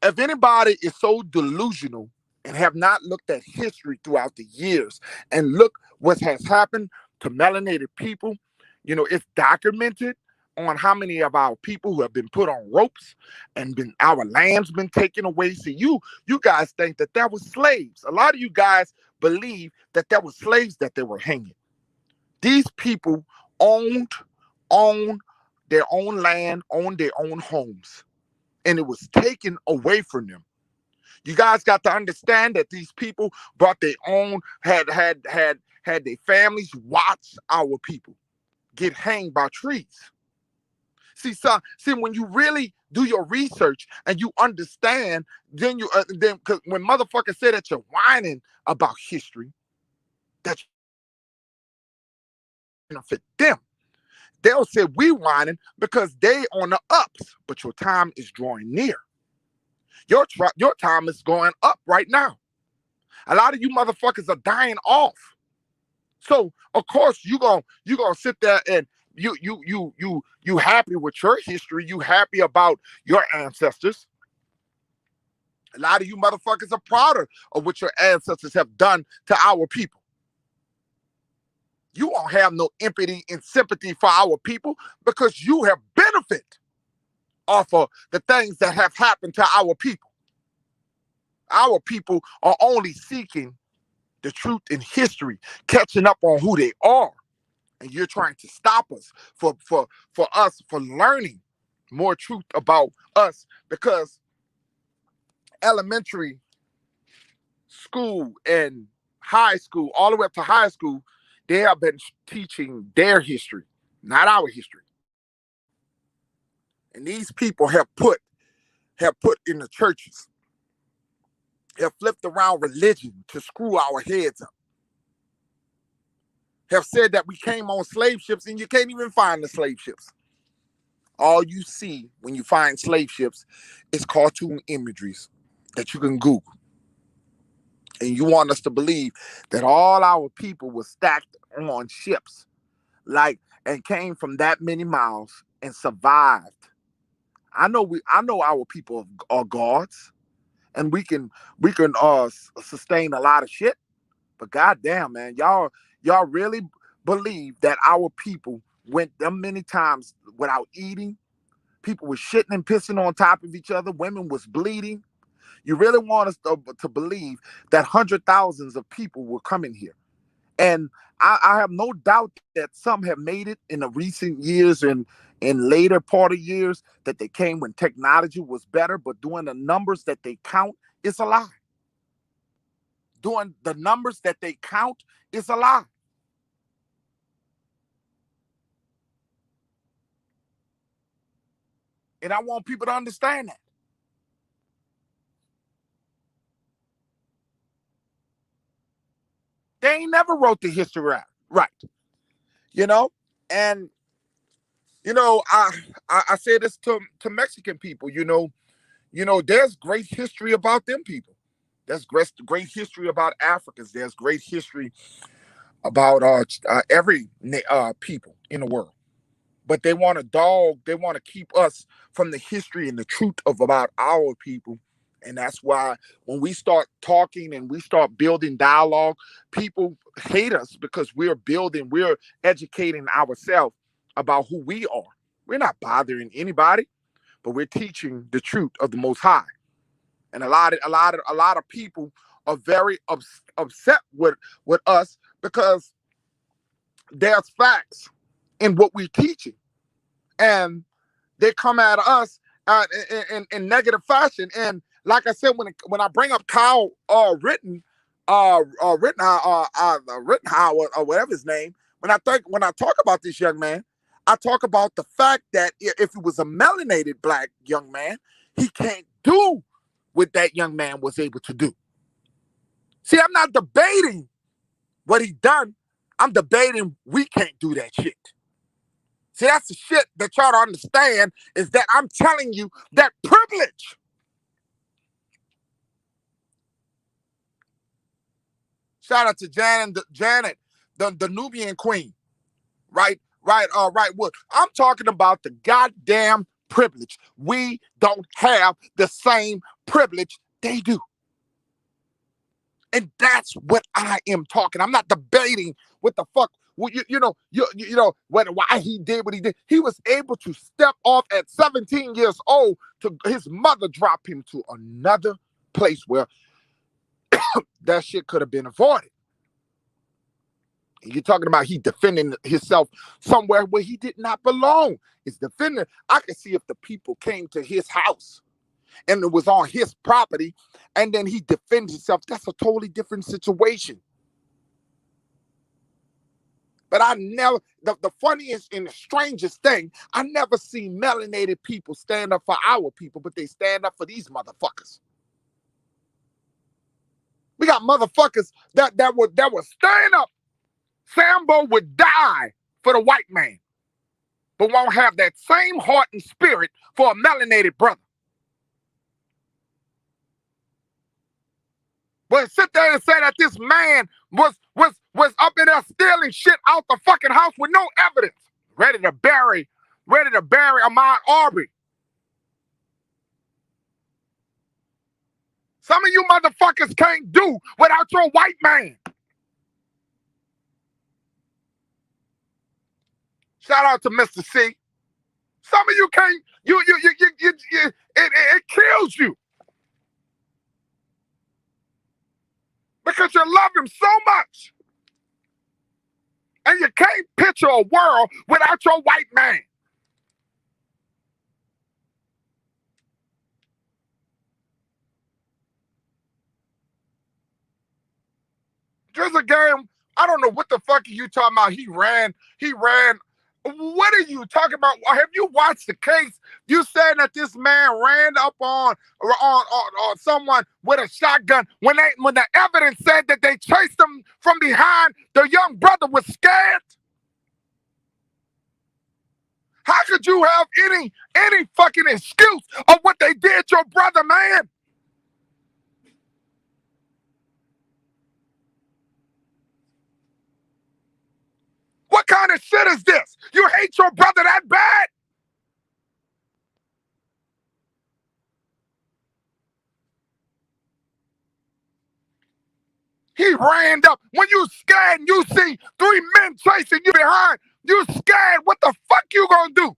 if anybody is so delusional and have not looked at history throughout the years and look what has happened to melanated people, it's documented on how many of our people who have been put on ropes and been our land's been taken away. See, you guys think that was slaves. A lot of you guys believe that was slaves that they were hanging. These people owned their own land, owned their own homes, and it was taken away from them. You guys got to understand that these people brought their own, had their families watch our people get hanged by trees. See, when you really do your research and you understand, then because when motherfuckers say that you're whining about history, that you benefit them. They'll say we whining because they on the ups, but your time is drawing near. Your time is going up right now. A lot of you motherfuckers are dying off. So of course you gonna sit there and you happy with your history. You happy about your ancestors. A lot of you motherfuckers are prouder of what your ancestors have done to our people. You won't have no empathy and sympathy for our people because you have benefit off of the things that have happened to our people. Our people are only seeking the truth in history, catching up on who they are. And you're trying to stop us for us for learning more truth about us because elementary school and high school, all the way up to high school, they have been teaching their history, not our history. And these people have put in the churches, have flipped around religion to screw our heads up. Have said that we came on slave ships and you can't even find the slave ships. All you see when you find slave ships is cartoon imageries that you can Google. And you want us to believe that all our people were stacked on ships, and came from that many miles and survived. I know our people are gods, and we can sustain a lot of shit. But goddamn, man, y'all really believe that our people went them many times without eating? People were shitting and pissing on top of each other. Women was bleeding. You really want us to believe that hundred thousands of people were coming here. And I have no doubt that some have made it in the recent years and in later part of years that they came when technology was better, but doing the numbers that they count is a lie. Doing the numbers that they count is a lie. And I want people to understand that. They ain't never wrote the history right. You know? And I say this to Mexican people, there's great history about them people. There's great history about Africans. There's great history about every people in the world. but they want to dog, they want to keep us from the history and the truth of about our people. And that's why when we start talking and we start building dialogue, people hate us because we're educating ourselves about who we are. We're not bothering anybody, but we're teaching the truth of the Most High. And a lot of people are very upset with us because there's facts in what we're teaching, and they come at us in negative fashion. And like I said, when I bring up Kyle Rittenhouse or whatever his name, when I talk about this young man, I talk about the fact that if it was a melanated black young man, he can't do what that young man was able to do. See, I'm not debating what he done. I'm debating we can't do that shit. See, that's the shit that y'all don't understand, is that I'm telling you that privilege. Shout out to Janet, the Nubian queen. Right. What I'm talking about, the goddamn privilege. We don't have the same privilege they do. And that's what I am talking. I'm not debating what the fuck. Well, why he did what he did. He was able to step off at 17 years old to his mother drop him to another place where that shit could have been avoided. And you're talking about he defending himself somewhere where he did not belong. It's defending. I can see if the people came to his house and it was on his property, and then he defends himself. That's a totally different situation. But I never, the funniest and the strangest thing, I never see melanated people stand up for our people, but they stand up for these motherfuckers. We got motherfuckers that would stand up. Sambo would die for the white man, but won't have that same heart and spirit for a melanated brother. But sit there and say that this man was up in there stealing shit out the fucking house with no evidence, ready to bury Ahmaud Arbery. Some of you motherfuckers can't do without your white man. Shout out to Mr. C. Some of you can't. It kills you because you love him so much, and you can't picture a world without your white man. There's a game. I don't know what the fuck are you talking about. He ran. What are you talking about? Have you watched the case? You saying that this man ran up on someone with a shotgun when the evidence said that they chased him from behind? The young brother was scared. How could you have any fucking excuse of what they did to your brother, man? What kind of shit is this? You hate your brother that bad? He ran up. When you scared and you see 3 men chasing you behind, you scared. What the fuck you gonna do?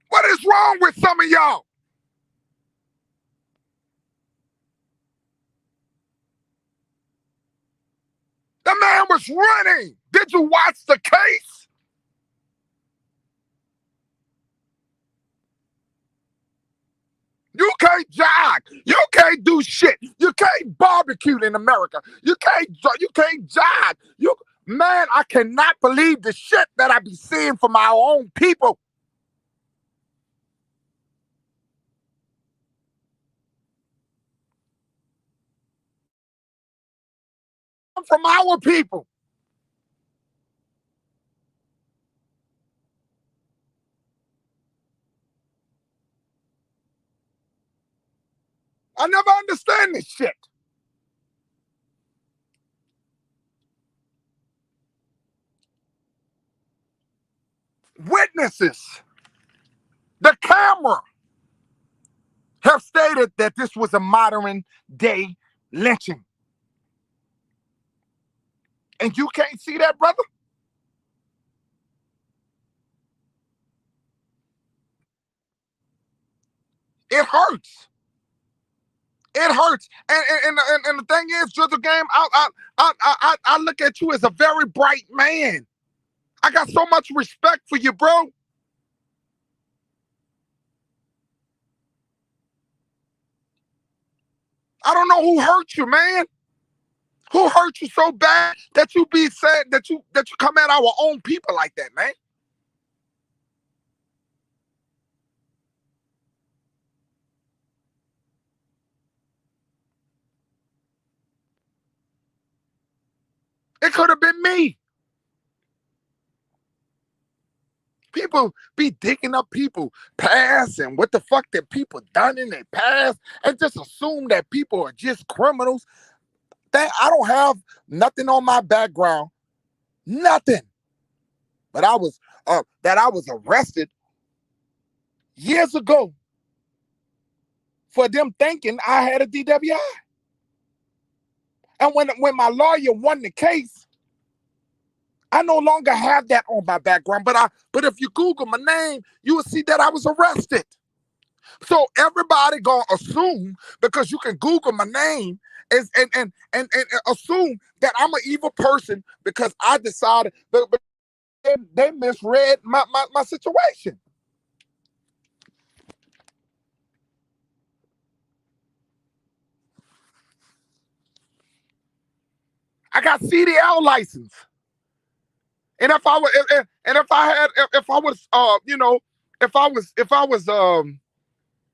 What is wrong with some of y'all? The man was running. Did you watch the case? You can't jog. You can't do shit. You can't barbecue in America. You can't jog. Man, I cannot believe the shit that I be seeing from our own people. From our people. I never understand this shit. Witnesses, the camera, have stated that this was a modern day lynching. And you can't see that, brother? It hurts. It hurts. And the thing is, Drizzle Game, I look at you as a very bright man. I got so much respect for you, bro. I don't know who hurt you, man. Who hurt you so bad that you be saying that you come at our own people like that, man? It could have been me. People be digging up people past and what the fuck that people done in their past and just assume that people are just criminals. That I don't have nothing on my background, nothing. But I was arrested years ago for them thinking I had a DWI. And when my lawyer won the case, I no longer have that on my background. But if you Google my name, you will see that I was arrested. So everybody gonna assume because you can Google my name and assume that I'm an evil person because I decided but they misread my situation. I got CDL license. And if I was and if I had if I was if I was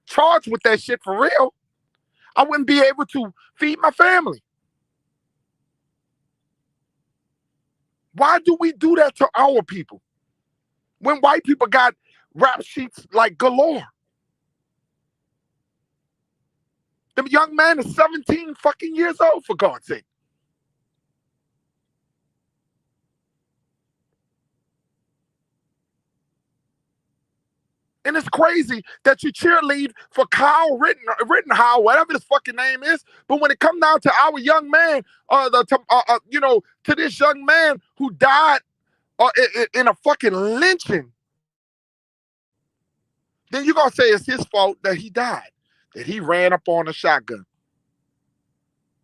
charged with that shit for real, I wouldn't be able to feed my family. Why do we do that to our people? When white people got rap sheets like galore. The young man is 17 fucking years old, for God's sake. And it's crazy that you cheerlead for Kyle Rittenhouse, whatever his fucking name is. But when it comes down to our young man, to this young man who died in a fucking lynching, then you're going to say it's his fault that he died, that he ran up on a shotgun.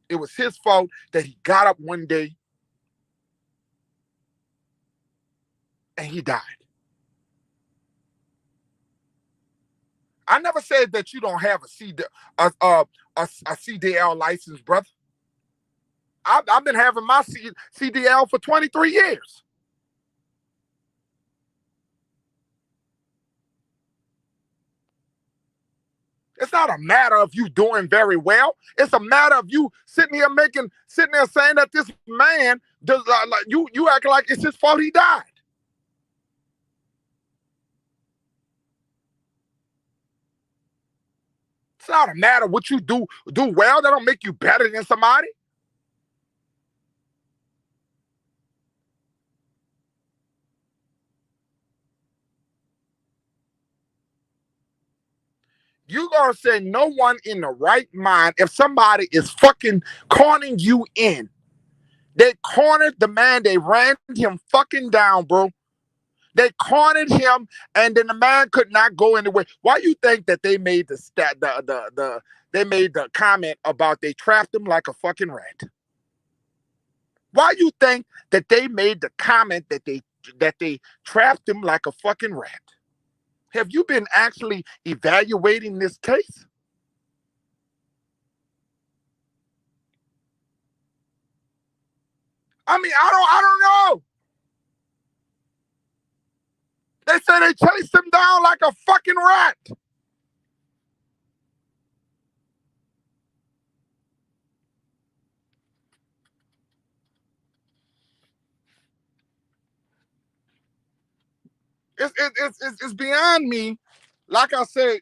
It was his fault that he got up one day and he died. I never said that you don't have a CDL license, brother. I've been having my CDL for 23 years. It's not a matter of you doing very well. It's a matter of you sitting there saying that this man does like you acting like it's his fault he died. It's not a matter of what you do well. That don't make you better than somebody. You gonna say no one in the right mind if somebody is fucking cornering you in. They cornered the man. They ran him fucking down, bro. They cornered him, and then the man could not go anywhere. Why you think that they made they made the comment about they trapped him like a fucking rat? Why you think that they made the comment that they trapped him like a fucking rat? Have you been actually evaluating this case? I mean, I don't know. They say they chased him down like a fucking rat. It's beyond me. Like I say,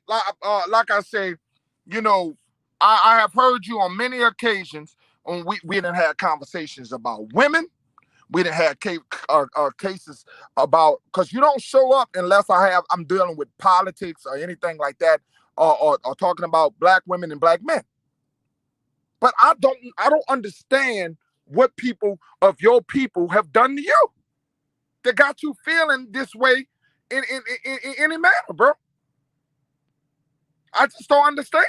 you know, I have heard you on many occasions when we didn't have conversations about women. We didn't have cases about, because you don't show up unless I'm dealing with politics or anything like that, or talking about black women and black men. But I don't understand what people of your people have done to you that got you feeling this way in any manner, bro. I just don't understand.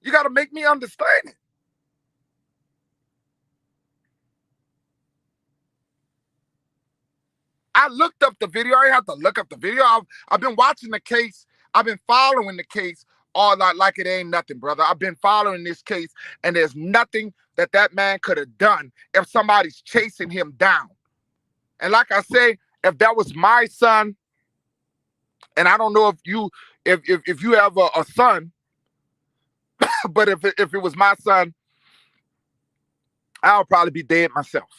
You got to make me understand it. I looked up the video. I have to look up the video. I've been watching the case. I've been following the case all like it ain't nothing, brother. I've been following this case, and there's nothing that man could have done if somebody's chasing him down. And like I say, if that was my son, and I don't know if you have a son, but if it was my son, I would probably be dead myself.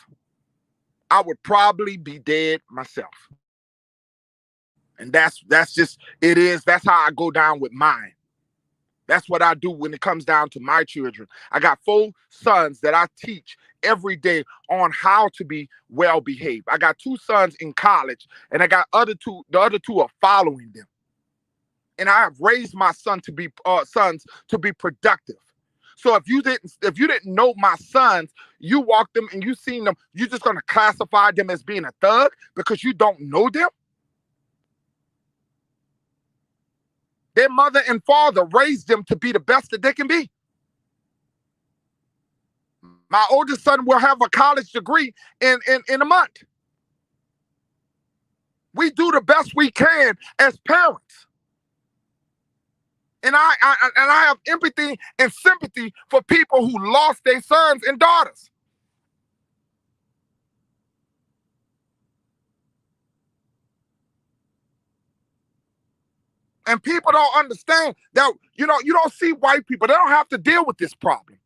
I would probably be dead myself. And that's just it is. That's how I go down with mine. That's what I do when it comes down to my children. I got 4 sons that I teach every day on how to be well behaved. I got 2 sons in college, and I got the other 2 are following them. And I have raised my sons to be productive. So if you didn't know my sons, you walk them and you seen them, you're just gonna classify them as being a thug because you don't know them. Their mother and father raised them to be the best that they can be. My oldest son will have a college degree in a month. We do the best we can as parents. And I have empathy and sympathy for people who lost their sons and daughters. And people don't understand that, you don't see white people. They don't have to deal with this problem.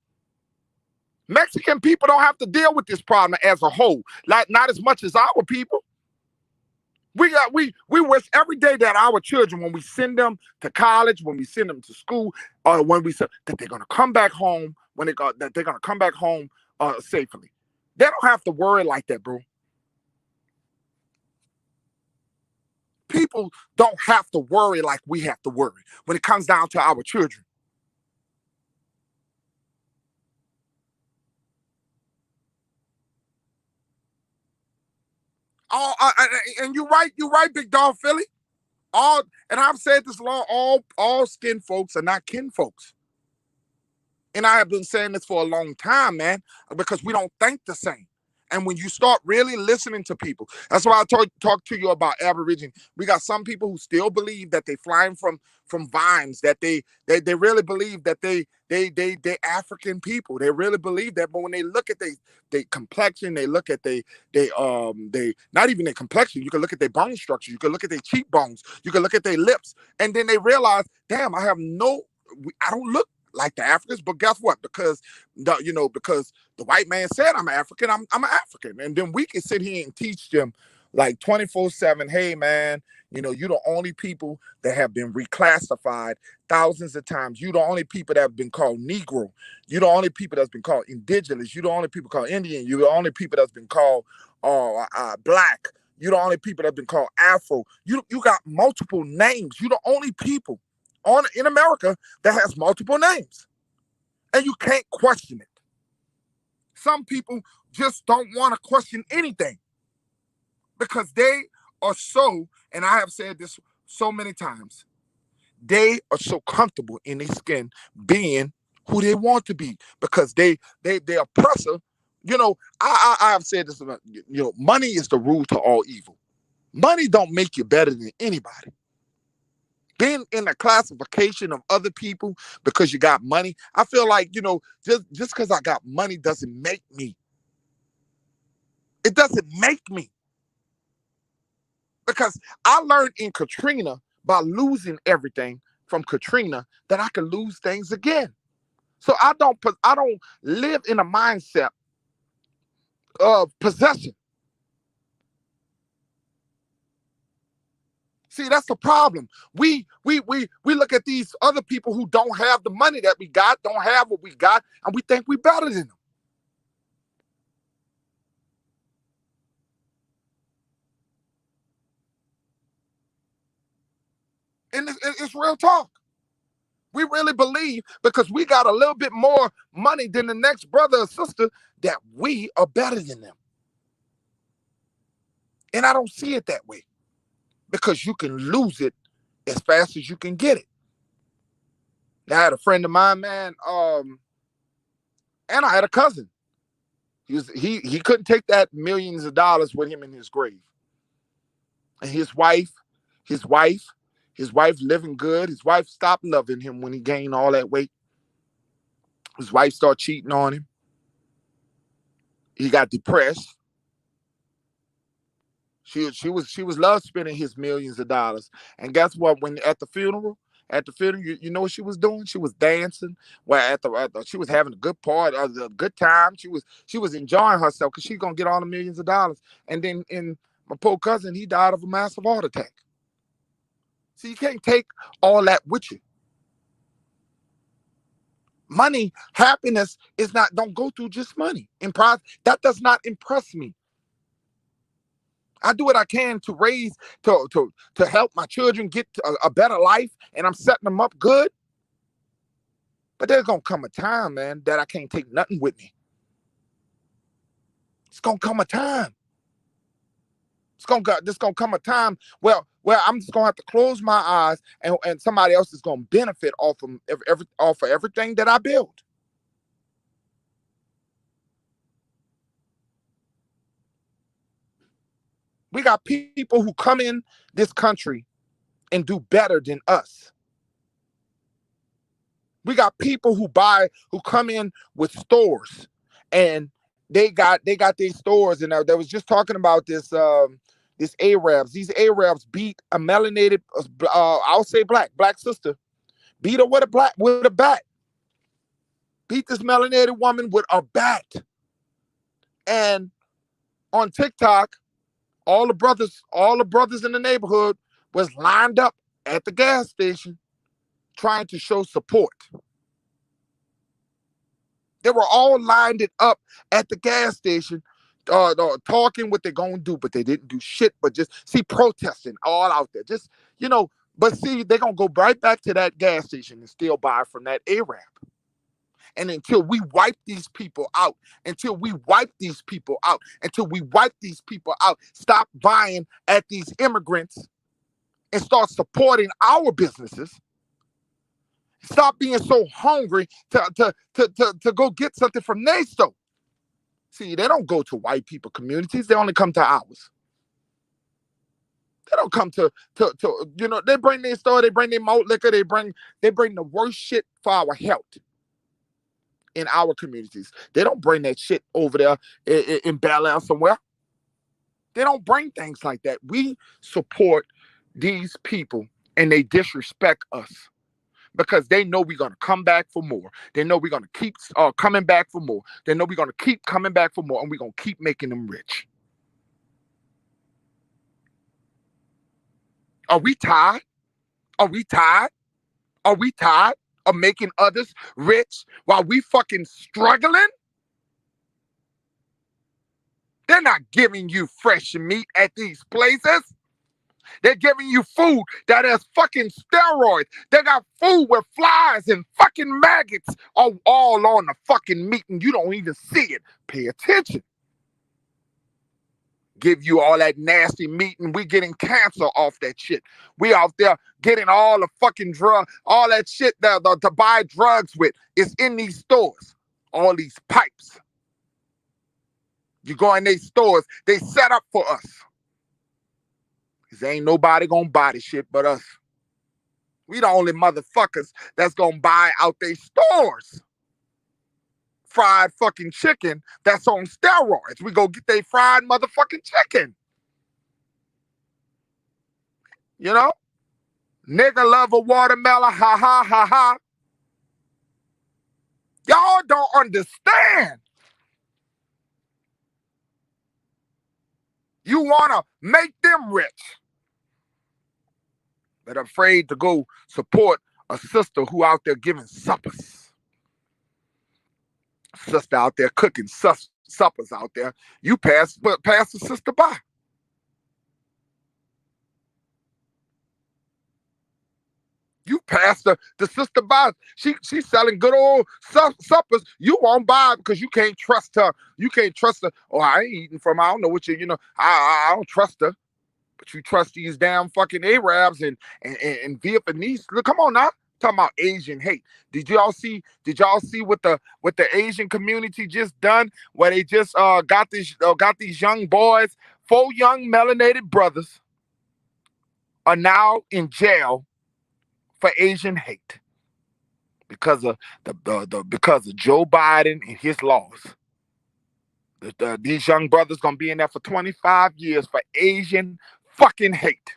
Mexican people don't have to deal with this problem as a whole. Like, not as much as our people. We wish every day that our children, when we send them to college, when we send them to school, or when we say that they're gonna come back home, that they're gonna come back home safely. They don't have to worry like that, bro. People don't have to worry like we have to worry when it comes down to our children. Oh, and you're right, Big Dog Philly. And I've said this long, all skin folks are not kin folks. And I have been saying this for a long time, man, because we don't think the same. And when you start really listening to people, that's why I talk to you about Aborigine. We got some people who still believe that they flying from vines, that they really believe that they African people. They really believe that. But when they look at they complexion, they look at they not even their complexion. You can look at their bone structure. You can look at their cheekbones. You can look at their lips, and then they realize, damn, I don't look like the Africans. But guess what? Because the white man said I'm African, I'm an African. And then we can sit here and teach them like 24/7, hey man, you're the only people that have been reclassified thousands of times. You're the only people that have been called Negro. You're the only people that's been called indigenous. You're the only people called Indian. You're the only people that's been called black. You're the only people that have been called Afro. You got multiple names. You're the only people in America that has multiple names. And you can't question it. Some people just don't want to question anything because they are so, and I have said this so many times, they are so comfortable in their skin being who they want to be because they oppressor. I have said this about, money is the root to all evil. Money don't make you better than anybody. Being in a classification of other people because you got money, I feel like, just because I got money doesn't make me. It doesn't make me. Because I learned in Katrina, by losing everything from Katrina, that I can lose things again. So I don't live in a mindset of possession. See, that's the problem. We look at these other people who don't have the money that we got, don't have what we got, and we think we're better than them. And it's real talk. We really believe because we got a little bit more money than the next brother or sister that we are better than them. And I don't see it that way because you can lose it as fast as you can get it. I had a friend of mine, man, and I had a cousin. He couldn't take that millions of dollars with him in his grave. And his wife, his wife, his wife living good. His wife stopped loving him when he gained all that weight. His wife started cheating on him. He got depressed. She was love spending his millions of dollars. And guess what? When at the funeral, you know what she was doing? She was dancing. Well, she was having a good part, a good time. She was enjoying herself because she's gonna get all the millions of dollars. And then in my poor cousin, he died of a massive heart attack. So you can't take all that with you. Money, happiness is not. Don't go through just money. That does not impress me. I do what I can to raise, to help my children get a better life, and I'm setting them up good. But there's gonna come a time, man, that I can't take nothing with me. It's gonna come a time. There's gonna come a time where I'm just gonna have to close my eyes, and somebody else is gonna benefit off of everything that I build. We got people who come in this country and do better than us. We got people who come in with stores, and they got these stores, and they was just talking about this Arabs. These Arabs beat a melanated, I'll say black sister, beat her with a bat, beat this melanated woman with a bat, and on TikTok, all the brothers in the neighborhood was lined up at the gas station trying to show support. They were all lined it up at the gas station, talking what they're going to do, but they didn't do shit, but just protesting all out there. Just, but they're going to go right back to that gas station and still buy from that Arab. And until we wipe these people out, stop buying at these immigrants and start supporting our businesses. Stop being so hungry to go get something from their store. See, they don't go to white people communities. They only come to ours. They don't come to they bring their store, they bring their malt liquor, they bring the worst shit for our health in our communities. They don't bring that shit over there in Bel Air somewhere. They don't bring things like that. We support these people and they disrespect us because they know we're going to come back for more. They know we're going to keep coming back for more. They know we're going to keep coming back for more, and we're going to keep making them rich. Are we tired? Are we tired? Are we tired of making others rich while we fucking struggling? They're not giving you fresh meat at these places. They're giving you food that has fucking steroids. They got food where flies and fucking maggots are all on the fucking meat and you don't even see it. Pay attention. Give you all that nasty meat and we getting cancer off that shit. We out there getting all the fucking all that shit to buy drugs with is in these stores. All these pipes. You go in these stores, they set up for us. Because ain't nobody gonna buy the shit but us. We the only motherfuckers that's gonna buy out their stores. Fried fucking chicken that's on steroids. We go get they fried motherfucking chicken. You know? Nigga love a watermelon, ha ha ha ha. Y'all don't understand. You wanna make them rich. But afraid to go support a sister who out there giving suppers. Sister out there cooking suppers out there. You pass the sister by. pastor, the sister buys. She's selling good old suppers. You won't buy it because you can't trust her. You can't trust her. Oh, I ain't eating from her. I don't know what I don't trust her. But you trust these damn fucking Arabs and Vietnamese. Look, come on now. Talking about Asian hate. Did y'all see what the Asian community just done? Where they just got these young boys, 4 young melanated brothers are now in jail for Asian hate because of because of Joe Biden and his laws. These young brothers gonna be in there for 25 years for Asian fucking hate.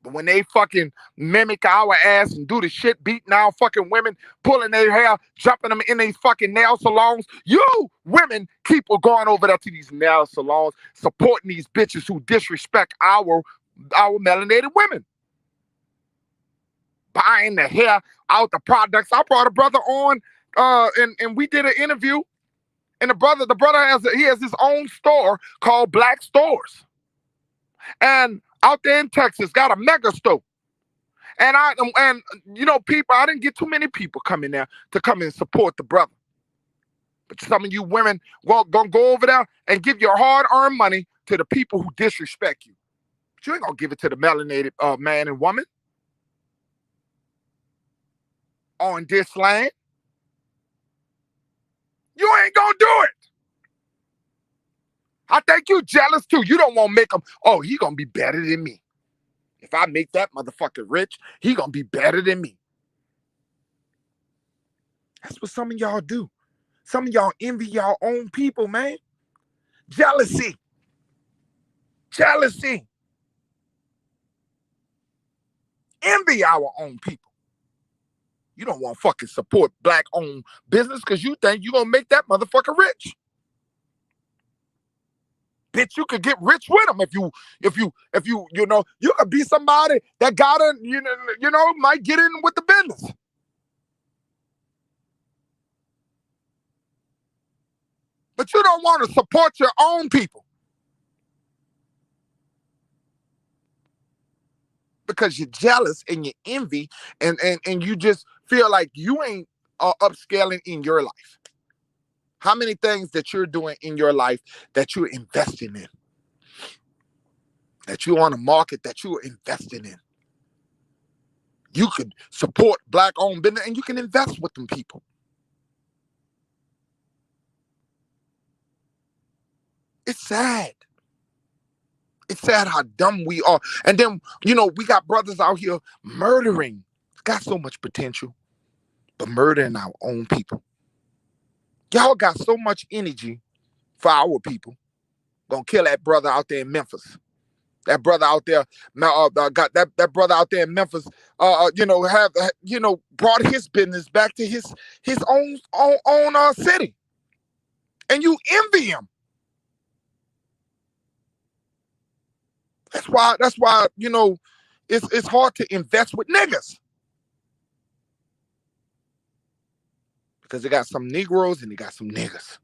But when they fucking mimic our ass and do the shit, beating our fucking women, pulling their hair, jumping them in these fucking nail salons, you women keep going over there to these nail salons, supporting these bitches who disrespect our melanated women. Buying the hair out the products. I brought a brother on, and we did an interview. And the brother has his own store called Black Stores. And out there in Texas, got a mega store. And people, I didn't get too many people coming there to come and support the brother. But some of you women gonna go over there and give your hard-earned money to the people who disrespect you. But you ain't gonna give it to the melanated man and woman on this land. You ain't gonna do it. I think you jealous too. You don't want to make him, oh, he gonna be better than me. If I make that motherfucker rich, he gonna be better than me. That's what some of y'all do. Some of y'all envy y'all own people, man. Jealousy. Envy our own people. You don't want to fucking support black-owned business because you think you gonna make that motherfucker rich. Bitch, you could get rich with them if you you could be somebody that gotta might get in with the business. But you don't want to support your own people because you're jealous and you envy and you just feel like you ain't upscaling in your life. How many things that you're doing in your life that you're investing in? That you're on a market that you're investing in. You could support black-owned business and you can invest with them people. It's sad. It's sad how dumb we are. And then, we got brothers out here murdering. Got so much potential, but murdering our own people. Y'all got so much energy for our people. Gonna kill that brother out there in Memphis. That brother out there, got that brother out there in Memphis. Brought his business back to his own city, and you envy him. That's why it's hard to invest with niggas because they got some Negroes and they got some niggas.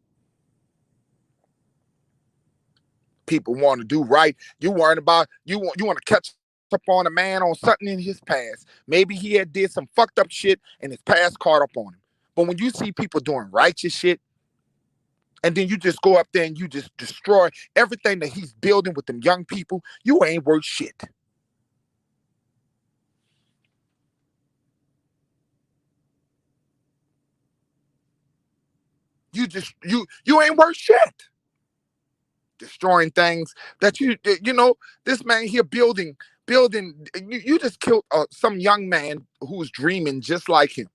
People want to do right. You worrying about you want to catch up on a man on something in his past. Maybe he had did some fucked up shit and his past caught up on him. But when you see people doing righteous shit, and then you just go up there and you just destroy everything that he's building with them young people, you ain't worth shit. You ain't worth shit. Destroying things that this man here building. You just killed some young man who's dreaming just like him.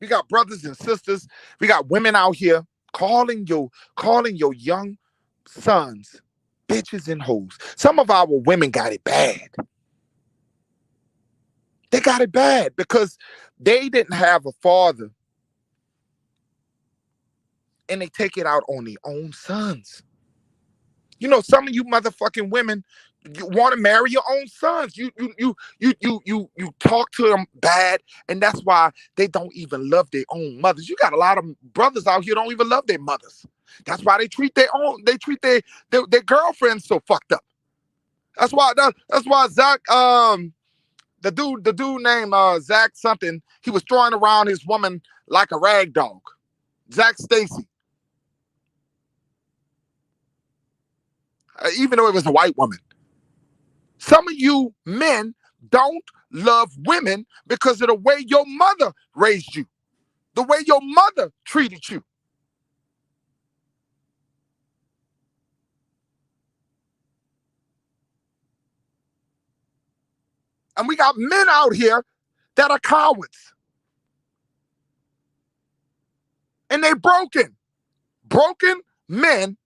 We got brothers and sisters. We got women out here calling your young sons bitches and hoes. Some of our women got it bad. They got it bad because they didn't have a father, and they take it out on their own sons. Some of you motherfucking women, you want to marry your own sons. You talk to them bad, and that's why they don't even love their own mothers. You got a lot of brothers out here don't even love their mothers. That's why they treat their girlfriends so fucked up. That's why Zach, the dude named Zach something, he was throwing around his woman like a rag dog. Zach Stacy, even though it was a white woman. Some of you men don't love women because of the way your mother raised you, the way your mother treated you. And we got men out here that are cowards. And they broken. Broken men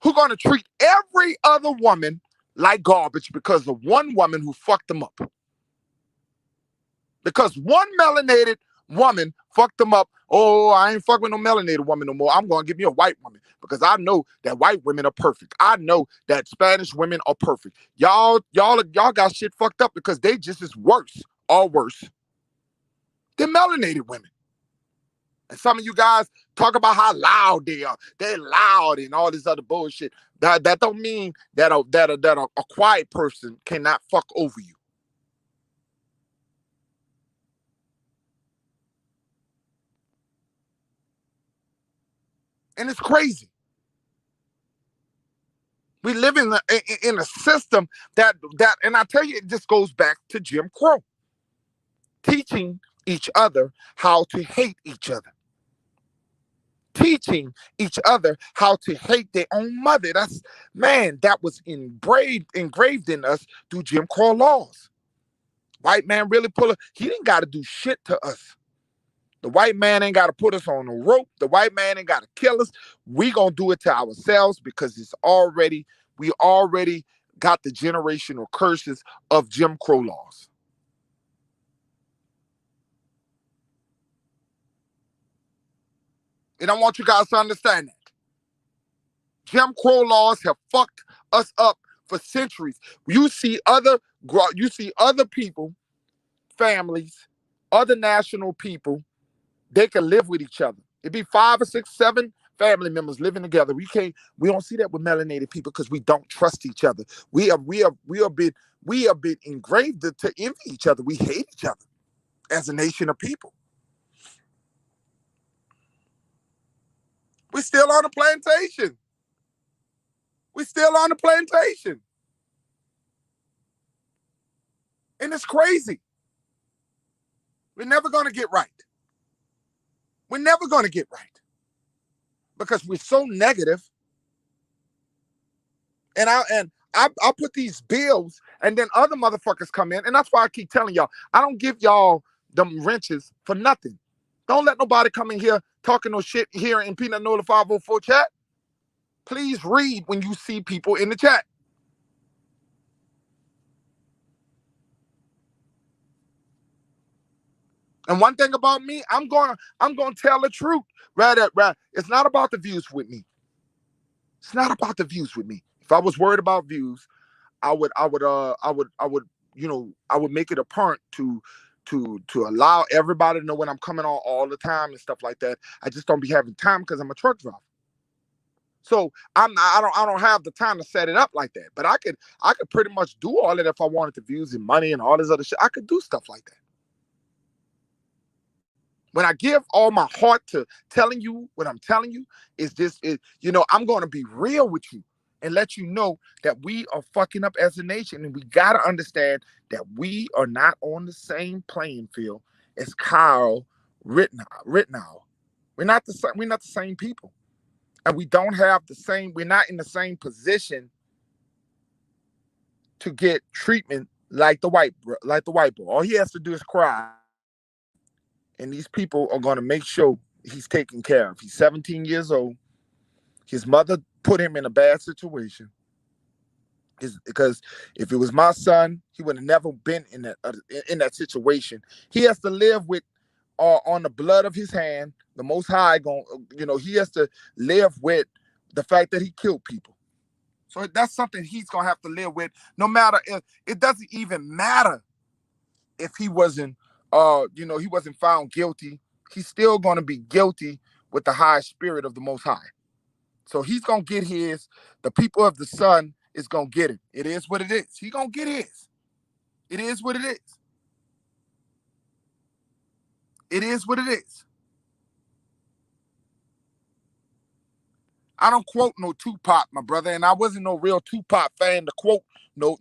who are going to treat every other woman like garbage because of one woman who fucked them up. Because one melanated woman fucked them up. Oh, I ain't fucking with no melanated woman no more. I'm going to give me a white woman because I know that white women are perfect. I know that Spanish women are perfect. Y'all got shit fucked up because they just as worse or worse than melanated women. And some of you guys talk about how loud they are. They're loud and all this other bullshit. That don't mean that a quiet person cannot fuck over you. And it's crazy. We live in a system that, and I tell you, it just goes back to Jim Crow. Teaching each other how to hate each other. Teaching each other how to hate their own mother. That was engraved in us through Jim Crow laws. White man really he didn't got to do shit to us. The white man ain't got to put us on a rope. The white man ain't got to kill us. We gonna do it to ourselves because we already got the generational curses of Jim Crow laws. And I want you guys to understand that. Jim Crow laws have fucked us up for centuries. You see other people, families, other national people, they can live with each other. It'd be 5 or 6, 7 family members living together. We don't see that with melanated people because we don't trust each other. We have been engraved to envy each other. We hate each other as a nation of people. We're still on the plantation. We're still on the plantation. And it's crazy. We're never going to get right. We're never going to get right. Because we're so negative. And I put these bills and then other motherfuckers come in. And that's why I keep telling y'all, I don't give y'all them wrenches for nothing. Don't let nobody come in here talking no shit here in Peanut Nola 504 chat. Please read when you see people in the chat. And one thing about me, I'm gonna tell the truth. Right. It's not about the views with me. It's not about the views with me. If I was worried about views, I would make it apparent to allow everybody to know when I'm coming on all the time and stuff like that. I just don't be having time because I'm a truck driver. So I don't have the time to set it up like that. But I could pretty much do all that if I wanted the views and money and all this other shit. I could do stuff like that. When I give all my heart to telling you what I'm telling you, I'm going to be real with you and let you know that we are fucking up as a nation. And we got to understand that we are not on the same playing field as Kyle Rittenhouse. We're not the same people. And we're not in the same position to get treatment like the white boy. All he has to do is cry. And these people are going to make sure he's taken care of. He's 17 years old. His mother put him in a bad situation. Because if it was my son, he would have never been in that situation. He has to live with on the blood of his hand. The Most High he has to live with the fact that he killed people. So that's something he's gonna have to live with. No matter if it doesn't even matter if he wasn't he wasn't found guilty. He's still gonna be guilty with the high spirit of the Most High. So he's going to get his. The people of the Son is going to get it. It is what it is. He going to get his. It is what it is. It is what it is. I don't quote no Tupac, my brother, and I wasn't no real Tupac fan to quote no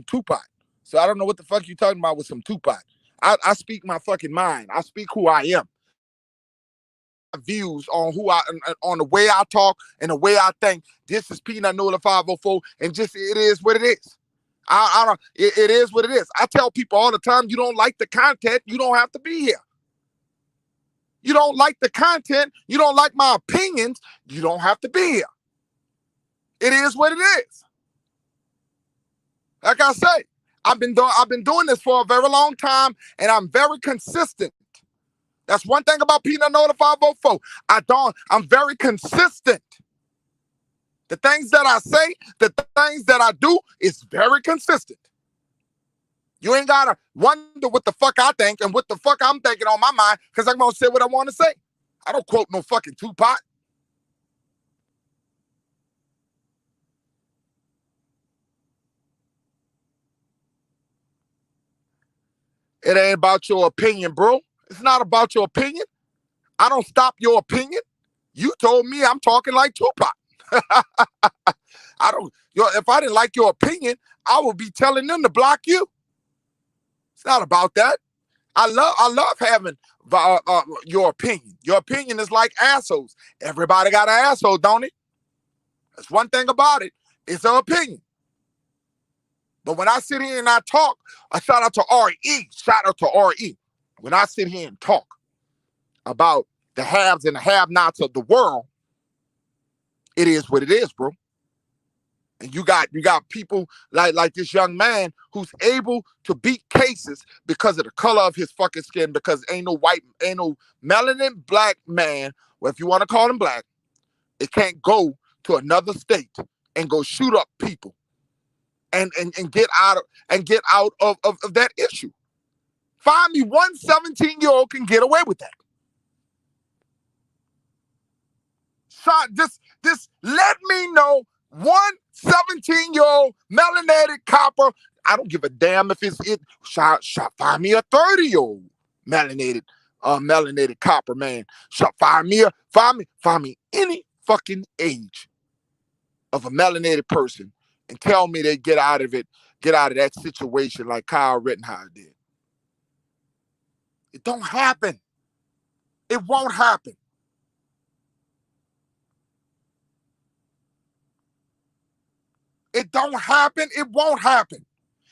Tupac. So I don't know what the fuck you talking about with some Tupac. I speak my fucking mind. I speak who I am. Views on who I on the way I talk and the way I think. This is Peanut Nola 504, and just it is what it is. I don't. It is what it is. I tell people all the time, you don't like the content, you don't have to be here. You don't like the content, you don't like my opinions, you don't have to be here. It is what it is. Like I say, I've been doing this for a very long time, and I'm very consistent. That's one thing about Peanut Nola 504. I'm very consistent. The things that I say, the things that I do is very consistent. You ain't gotta wonder what the fuck I think and what the fuck I'm thinking on my mind, because I'm gonna say what I want to say. I don't quote no fucking Tupac. It ain't about your opinion, bro. It's not about your opinion. I don't stop your opinion. You told me I'm talking like Tupac. If I didn't like your opinion, I would be telling them to block you. It's not about that. I love having your opinion. Your opinion is like assholes. Everybody got an asshole, don't it? That's one thing about it. It's an opinion. But when I sit here and I talk, I shout out to RE. Shout out to RE. When I sit here and talk about the haves and the have-nots of the world, it is what it is, bro. And you got people like this young man who's able to beat cases because of the color of his fucking skin, because ain't no melanin black man, well, if you want to call him black, it can't go to another state and go shoot up people and get out of that issue. Find me one 17-year-old can get away with that. This let me know one 17-year-old melanated copper. I don't give a damn if it's it. Find me a 30-year-old melanated copper man. Find me any fucking age of a melanated person and tell me they get out of that situation like Kyle Rittenhouse did. It don't happen. It won't happen. It don't happen. It won't happen.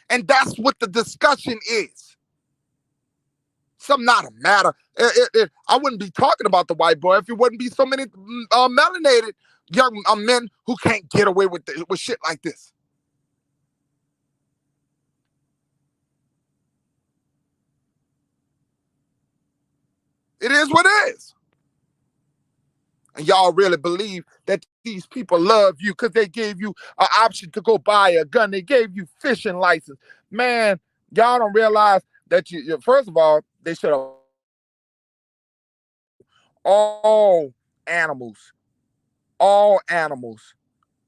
And that's what the discussion is. Something not a matter. I wouldn't be talking about the white boy if it wouldn't be so many melanated young men who can't get away with shit like this. It is what it is. And y'all really believe that these people love you because they gave you an option to go buy a gun. They gave you fishing license. Man, y'all don't realize that first of all, they should have all animals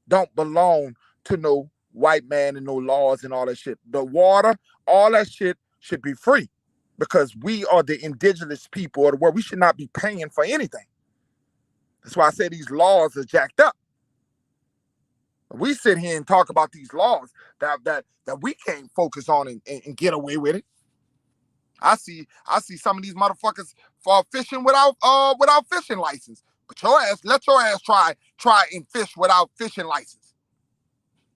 don't belong to no white man and no laws and all that shit. The water, all that shit should be free because we are the indigenous people of the world. We should not be paying for anything. That's why I say these laws are jacked up. We sit here and talk about these laws that we can't focus on and get away with it. I see some of these motherfuckers fishing without fishing license. But let your ass try and fish without fishing license.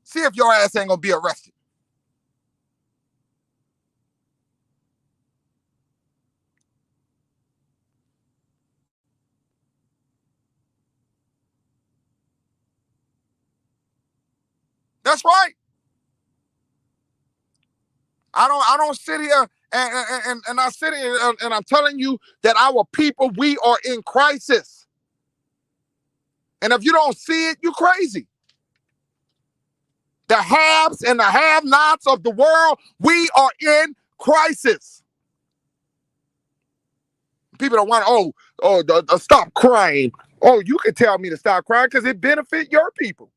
See if your ass ain't gonna be arrested. That's right. I don't sit here and I sit here and I'm telling you that our people, we are in crisis. And if you don't see it, you're crazy. The haves and the have-nots of the world, we are in crisis. People don't want, Oh, stop crying. Oh, you can tell me to stop crying because it benefit your people.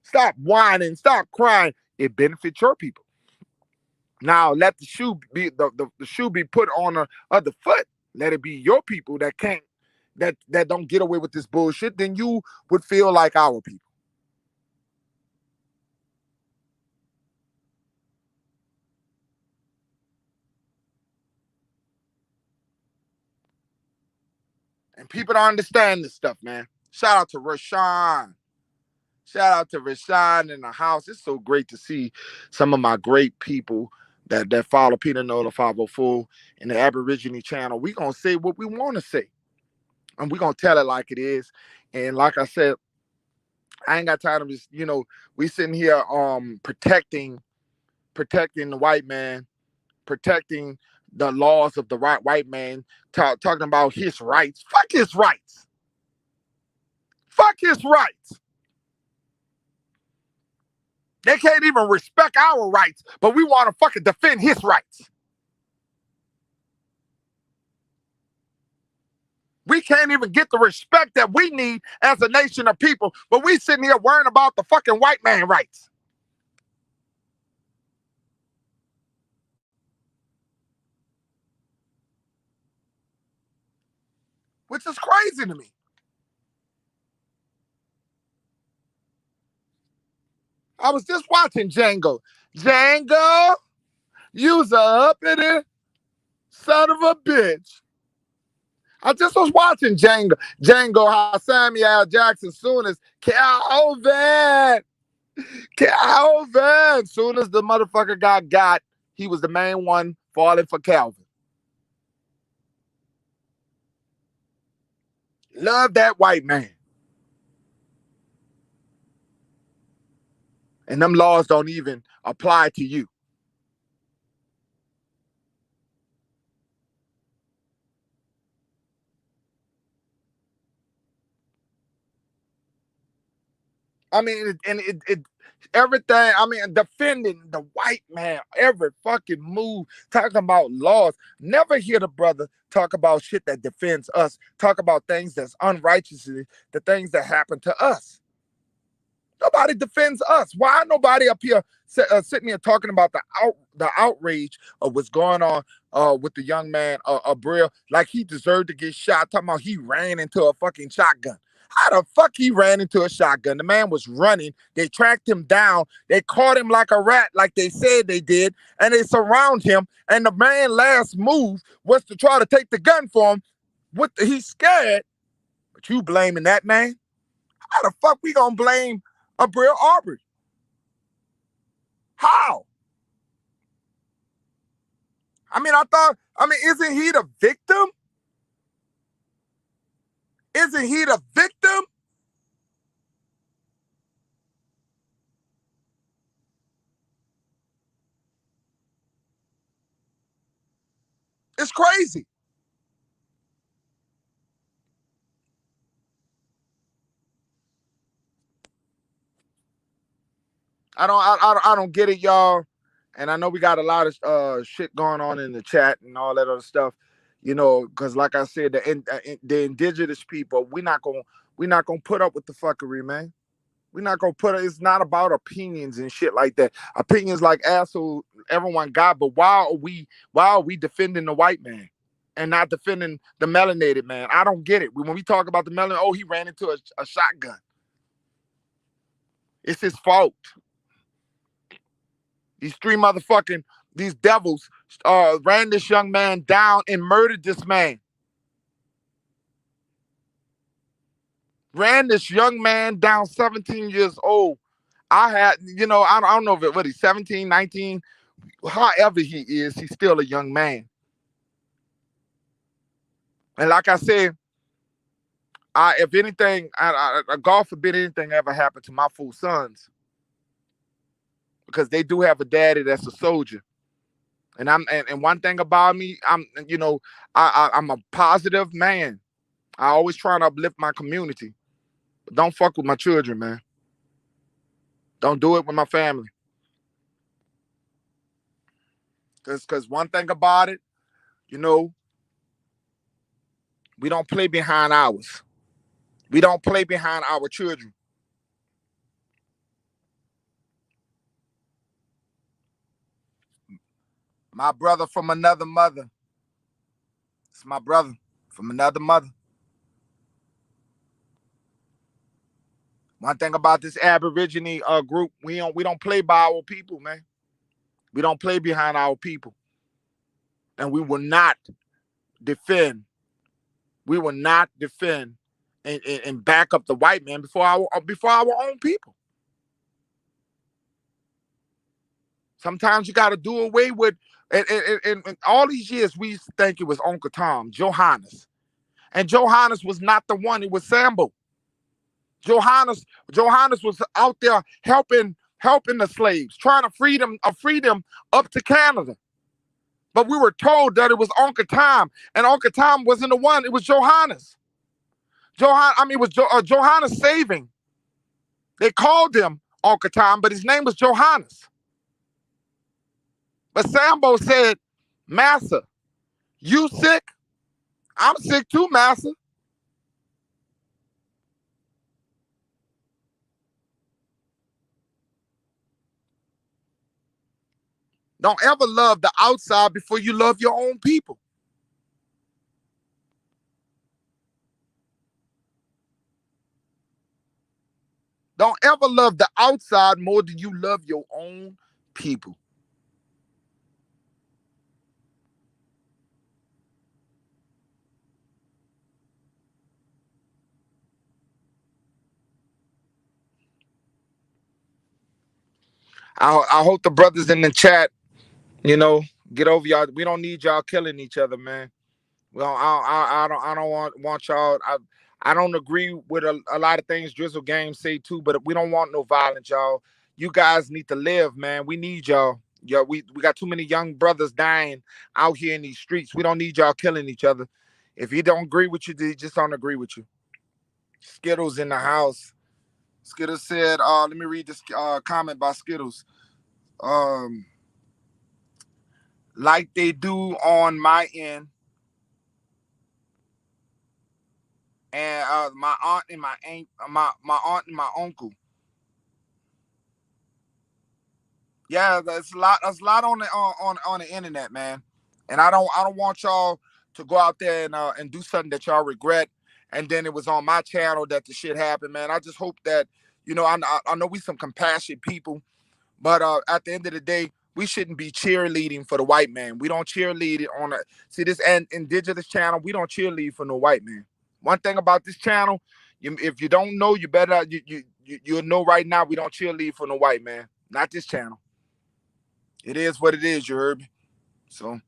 Stop whining. Stop crying. It benefits your people. Now let the shoe be the shoe be put on the other foot. Let it be your people that can't that don't get away with this bullshit. Then you would feel like our people. And people don't understand this stuff, man. Shout out to Rashawn. Shout out to Rashawn in the house. It's so great to see some of my great people that follow Peter Nola 504 in the Aborigine channel. We gonna say what we want to say, and we gonna tell it like it is. And like I said, I ain't got time to just, we sitting here protecting the white man, protecting the laws of the white man, talking about his rights. Fuck his rights. Fuck his rights. They can't even respect our rights, but we want to fucking defend his rights. We can't even get the respect that we need as a nation of people, but we sitting here worrying about the fucking white man rights. Which is crazy to me. I was just watching Django. Django, you's a uppity son of a bitch. I just was watching Django, how Samuel L. Jackson, soon as Calvin, soon as the motherfucker got, he was the main one falling for Calvin. Love that white man. And them laws don't even apply to you. I mean, everything. I mean, defending the white man, every fucking move, talking about laws. Never hear the brother talk about shit that defends us. Talk about things that's unrighteous, the things that happen to us. Nobody defends us. Why nobody up here sitting here talking about the outrage of what's going on with the young man Abril, like he deserved to get shot? Talking about he ran into a fucking shotgun. How the fuck he ran into a shotgun? The man was running. They tracked him down. They caught him like a rat, like they said they did, and they surround him. And the man's last move was to try to take the gun from him. He's scared, but you blaming that man? How the fuck we gonna blame Abril Aubrey? How? Isn't he the victim? Isn't he the victim? It's crazy. I don't get it, y'all. And I know we got a lot of shit going on in the chat and all that other stuff, because like I said, the indigenous people, we're not gonna put up with the fuckery, man. We're not gonna put it. It's not about opinions and shit like that. Opinions like asshole everyone got, but why are we defending the white man and not defending the melanated man? I don't get it. When we talk about the melanin, oh, he ran into a shotgun. It's his fault. These devils ran this young man down and murdered this man. Ran this young man down, 17 years old. I don't know if he's 17, 19, however he is, he's still a young man. And like I said, if anything, God forbid anything ever happened to my four sons, because they do have a daddy that's a soldier. And one thing about me, I'm a positive man. I always try to uplift my community. But don't fuck with my children, man. Don't do it with my family. Cause one thing about it, you know, We don't play behind ours. We don't play behind our children. My brother from another mother. It's my brother from another mother. One thing about this Aborigine group, we don't play by our people, man. We don't play behind our people, and we will not defend. We will not defend and back up the white man before our own people. Sometimes you got to do away with. And all these years, we used to think it was Uncle Tom, Johannes, and Johannes was not the one. It was Sambo. Johannes was out there helping the slaves, trying to free them up to Canada. But we were told that it was Uncle Tom, and Uncle Tom wasn't the one. It was Johannes. It was Johannes saving. They called him Uncle Tom, but his name was Johannes. But Sambo said, "Massa, you sick? I'm sick too, Massa." Don't ever love the outside before you love your own people. Don't ever love the outside more than you love your own people. I hope the brothers in the chat, you know, get over y'all. We don't need y'all killing each other, man. Well, I don't want y'all. I don't agree with a lot of things Drizzle Game say too, but we don't want no violence, y'all. You guys need to live, man. We need y'all. Yeah, we got too many young brothers dying out here in these streets. We don't need y'all killing each other. If he don't agree with you, they just don't agree with you. Skittles in the house. Skittles said, let me read this comment by Skittles. Um, like they do on my end, and my aunt and my aunt and my uncle. Yeah, there's a lot. There's a lot on the on the internet, man. And I don't want y'all to go out there and do something that y'all regret. And then it was on my channel that the shit happened, man. I just hope that I know we some compassionate people, but at the end of the day, we shouldn't be cheerleading for the white man. We don't cheerlead it on a see this and indigenous channel. We don't cheerlead for no white man. One thing about this channel, if you don't know, you better you'll know right now. We don't cheerlead for no white man. Not this channel. It is what it is. You heard me. So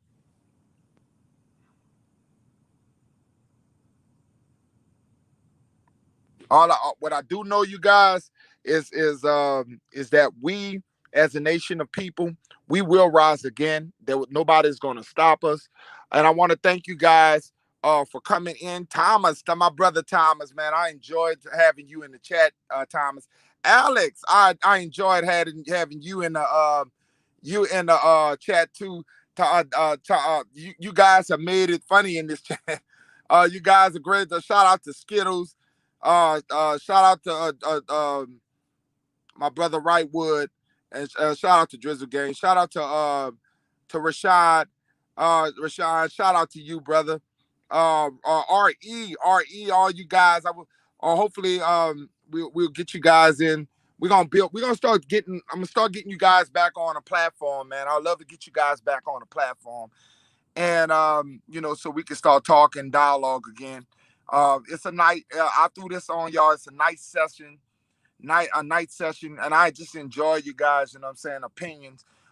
what I do know, you guys, is that we as a nation of people, we will rise again. Nobody's going to stop us. And I want to thank you guys for coming in. Thomas, to my brother Thomas, man, I enjoyed having you in the chat, Thomas. Alex, I enjoyed having you in the chat too. You guys have made it funny in this chat. You guys are great. Shout out to Skittles. Shout out to my brother Wrightwood, and shout out to Drizzle Gang. Shout out to Rashad. Rashad, shout out to you, brother. Re, all you guys. I will. Hopefully, we'll get you guys in. We're gonna build. We're gonna start getting. I'm gonna start getting you guys back on a platform, man. I'd love to get you guys back on a platform, and so we can start talking dialogue again. It's a night. I threw this on y'all. It's a night session, night session, and I just enjoy you guys. You know what I'm saying?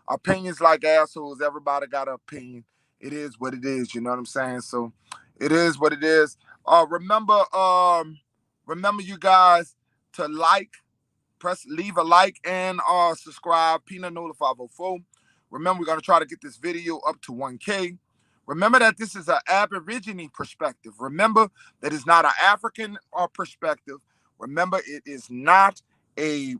Opinions like assholes. Everybody got an opinion. It is what it is. You know what I'm saying? So, it is what it is. Remember, you guys to leave a like and subscribe. Peanut Nola 504. Remember, we're gonna try to get this video up to 1K. Remember that this is an Aborigine perspective. Remember that it's not an African perspective. Remember, it is not a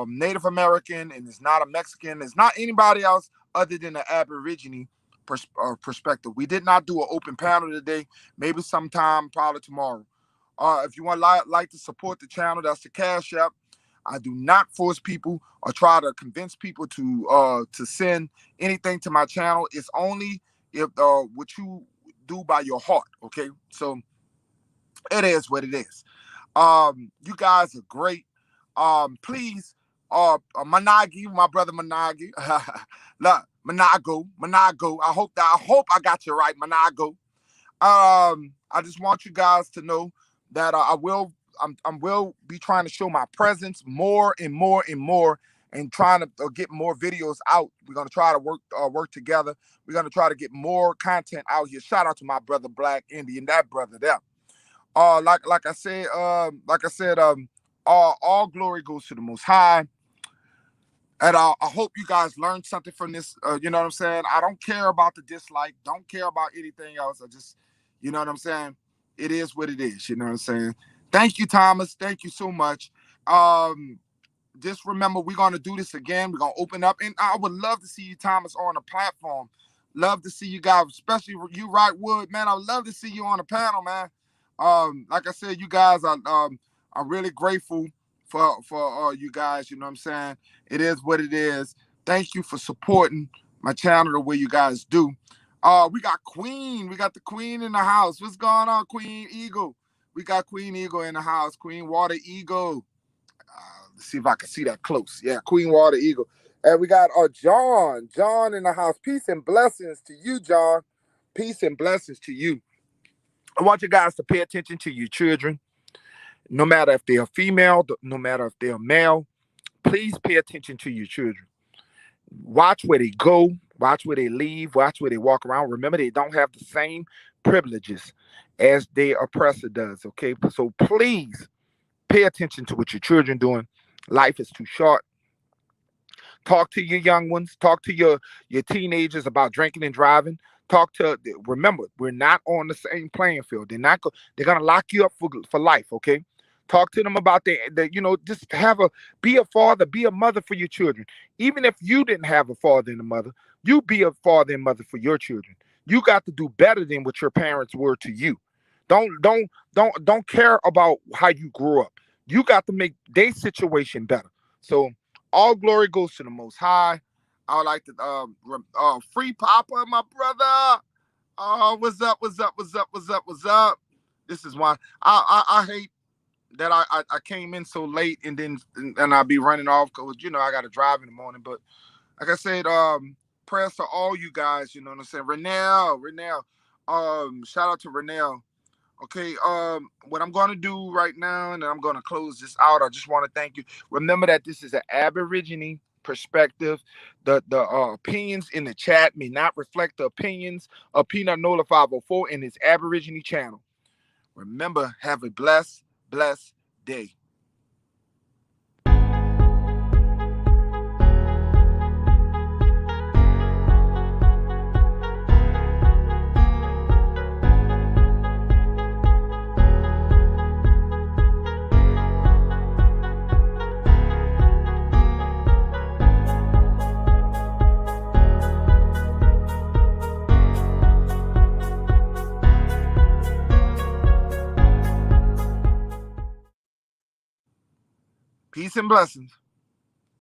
Native American, and it's not a Mexican. It's not anybody else other than the Aborigine perspective. We did not do an open panel today. Maybe sometime probably tomorrow. If you want like to support the channel, that's the Cash App. I do not force people or try to convince people to send anything to my channel. It's only if what you do by your heart. Okay, so it is what it is. You guys are great. Please, Managi, my brother Managi, look, Manago. I hope I got you right, Manago. I just want you guys to know that I will be trying to show my presence more and more and more, and trying to get more videos out. We're gonna try to work together. We're gonna try to get more content out here. Shout out to my brother Black Indian, that brother there. Like I said, all glory goes to the Most High. And I hope you guys learned something from this. You know what I'm saying? I don't care about the dislike. Don't care about anything else. I just, you know what I'm saying? It is what it is. You know what I'm saying? Thank you, Thomas. Thank you so much. Just remember, we're going to do this again. We're going to open up. And I would love to see you, Thomas, on the platform. Love to see you guys, especially you, Wrightwood. Man, I would love to see you on the panel, man. Like I said, you guys are really grateful for you guys. You know what I'm saying? It is what it is. Thank you for supporting my channel the way you guys do. We got Queen. We got the Queen in the house. What's going on, Queen Eagle? We got Queen Eagle in the house. Queen Water Eagle. Let's see if I can see that close. Yeah, Queen Water Eagle. And we got John. John in the house. Peace and blessings to you, John. Peace and blessings to you. I want you guys to pay attention to your children. No matter if they're female, no matter if they're male, please pay attention to your children. Watch where they go, watch where they leave, watch where they walk around. Remember, they don't have the same privileges as their oppressor does, okay? So please pay attention to what your children doing. Life is too short. Talk to your young ones. Talk to your teenagers about drinking and driving. Remember, we're not on the same playing field. They're gonna lock you up for life, okay? Talk to them about just be a father, be a mother for your children. Even if you didn't have a father and a mother, you be a father and mother for your children. You got to do better than what your parents were to you. Don't care about how you grew up. You got to make their situation better. So all glory goes to the Most High. I would like to free Papa, my brother. What's up? This is why I hate that I came in so late and I'll be running off because I got to drive in the morning. But like I said, prayers to all you guys. You know what I'm saying? Renell. Shout out to Renell. Okay, what I'm going to do right now, and I'm going to close this out, I just want to thank you. Remember that this is an Aborigine perspective. The opinions in the chat may not reflect the opinions of Peanut Nola 504 in his Aborigine channel. Remember, have a blessed day. Peace and blessings.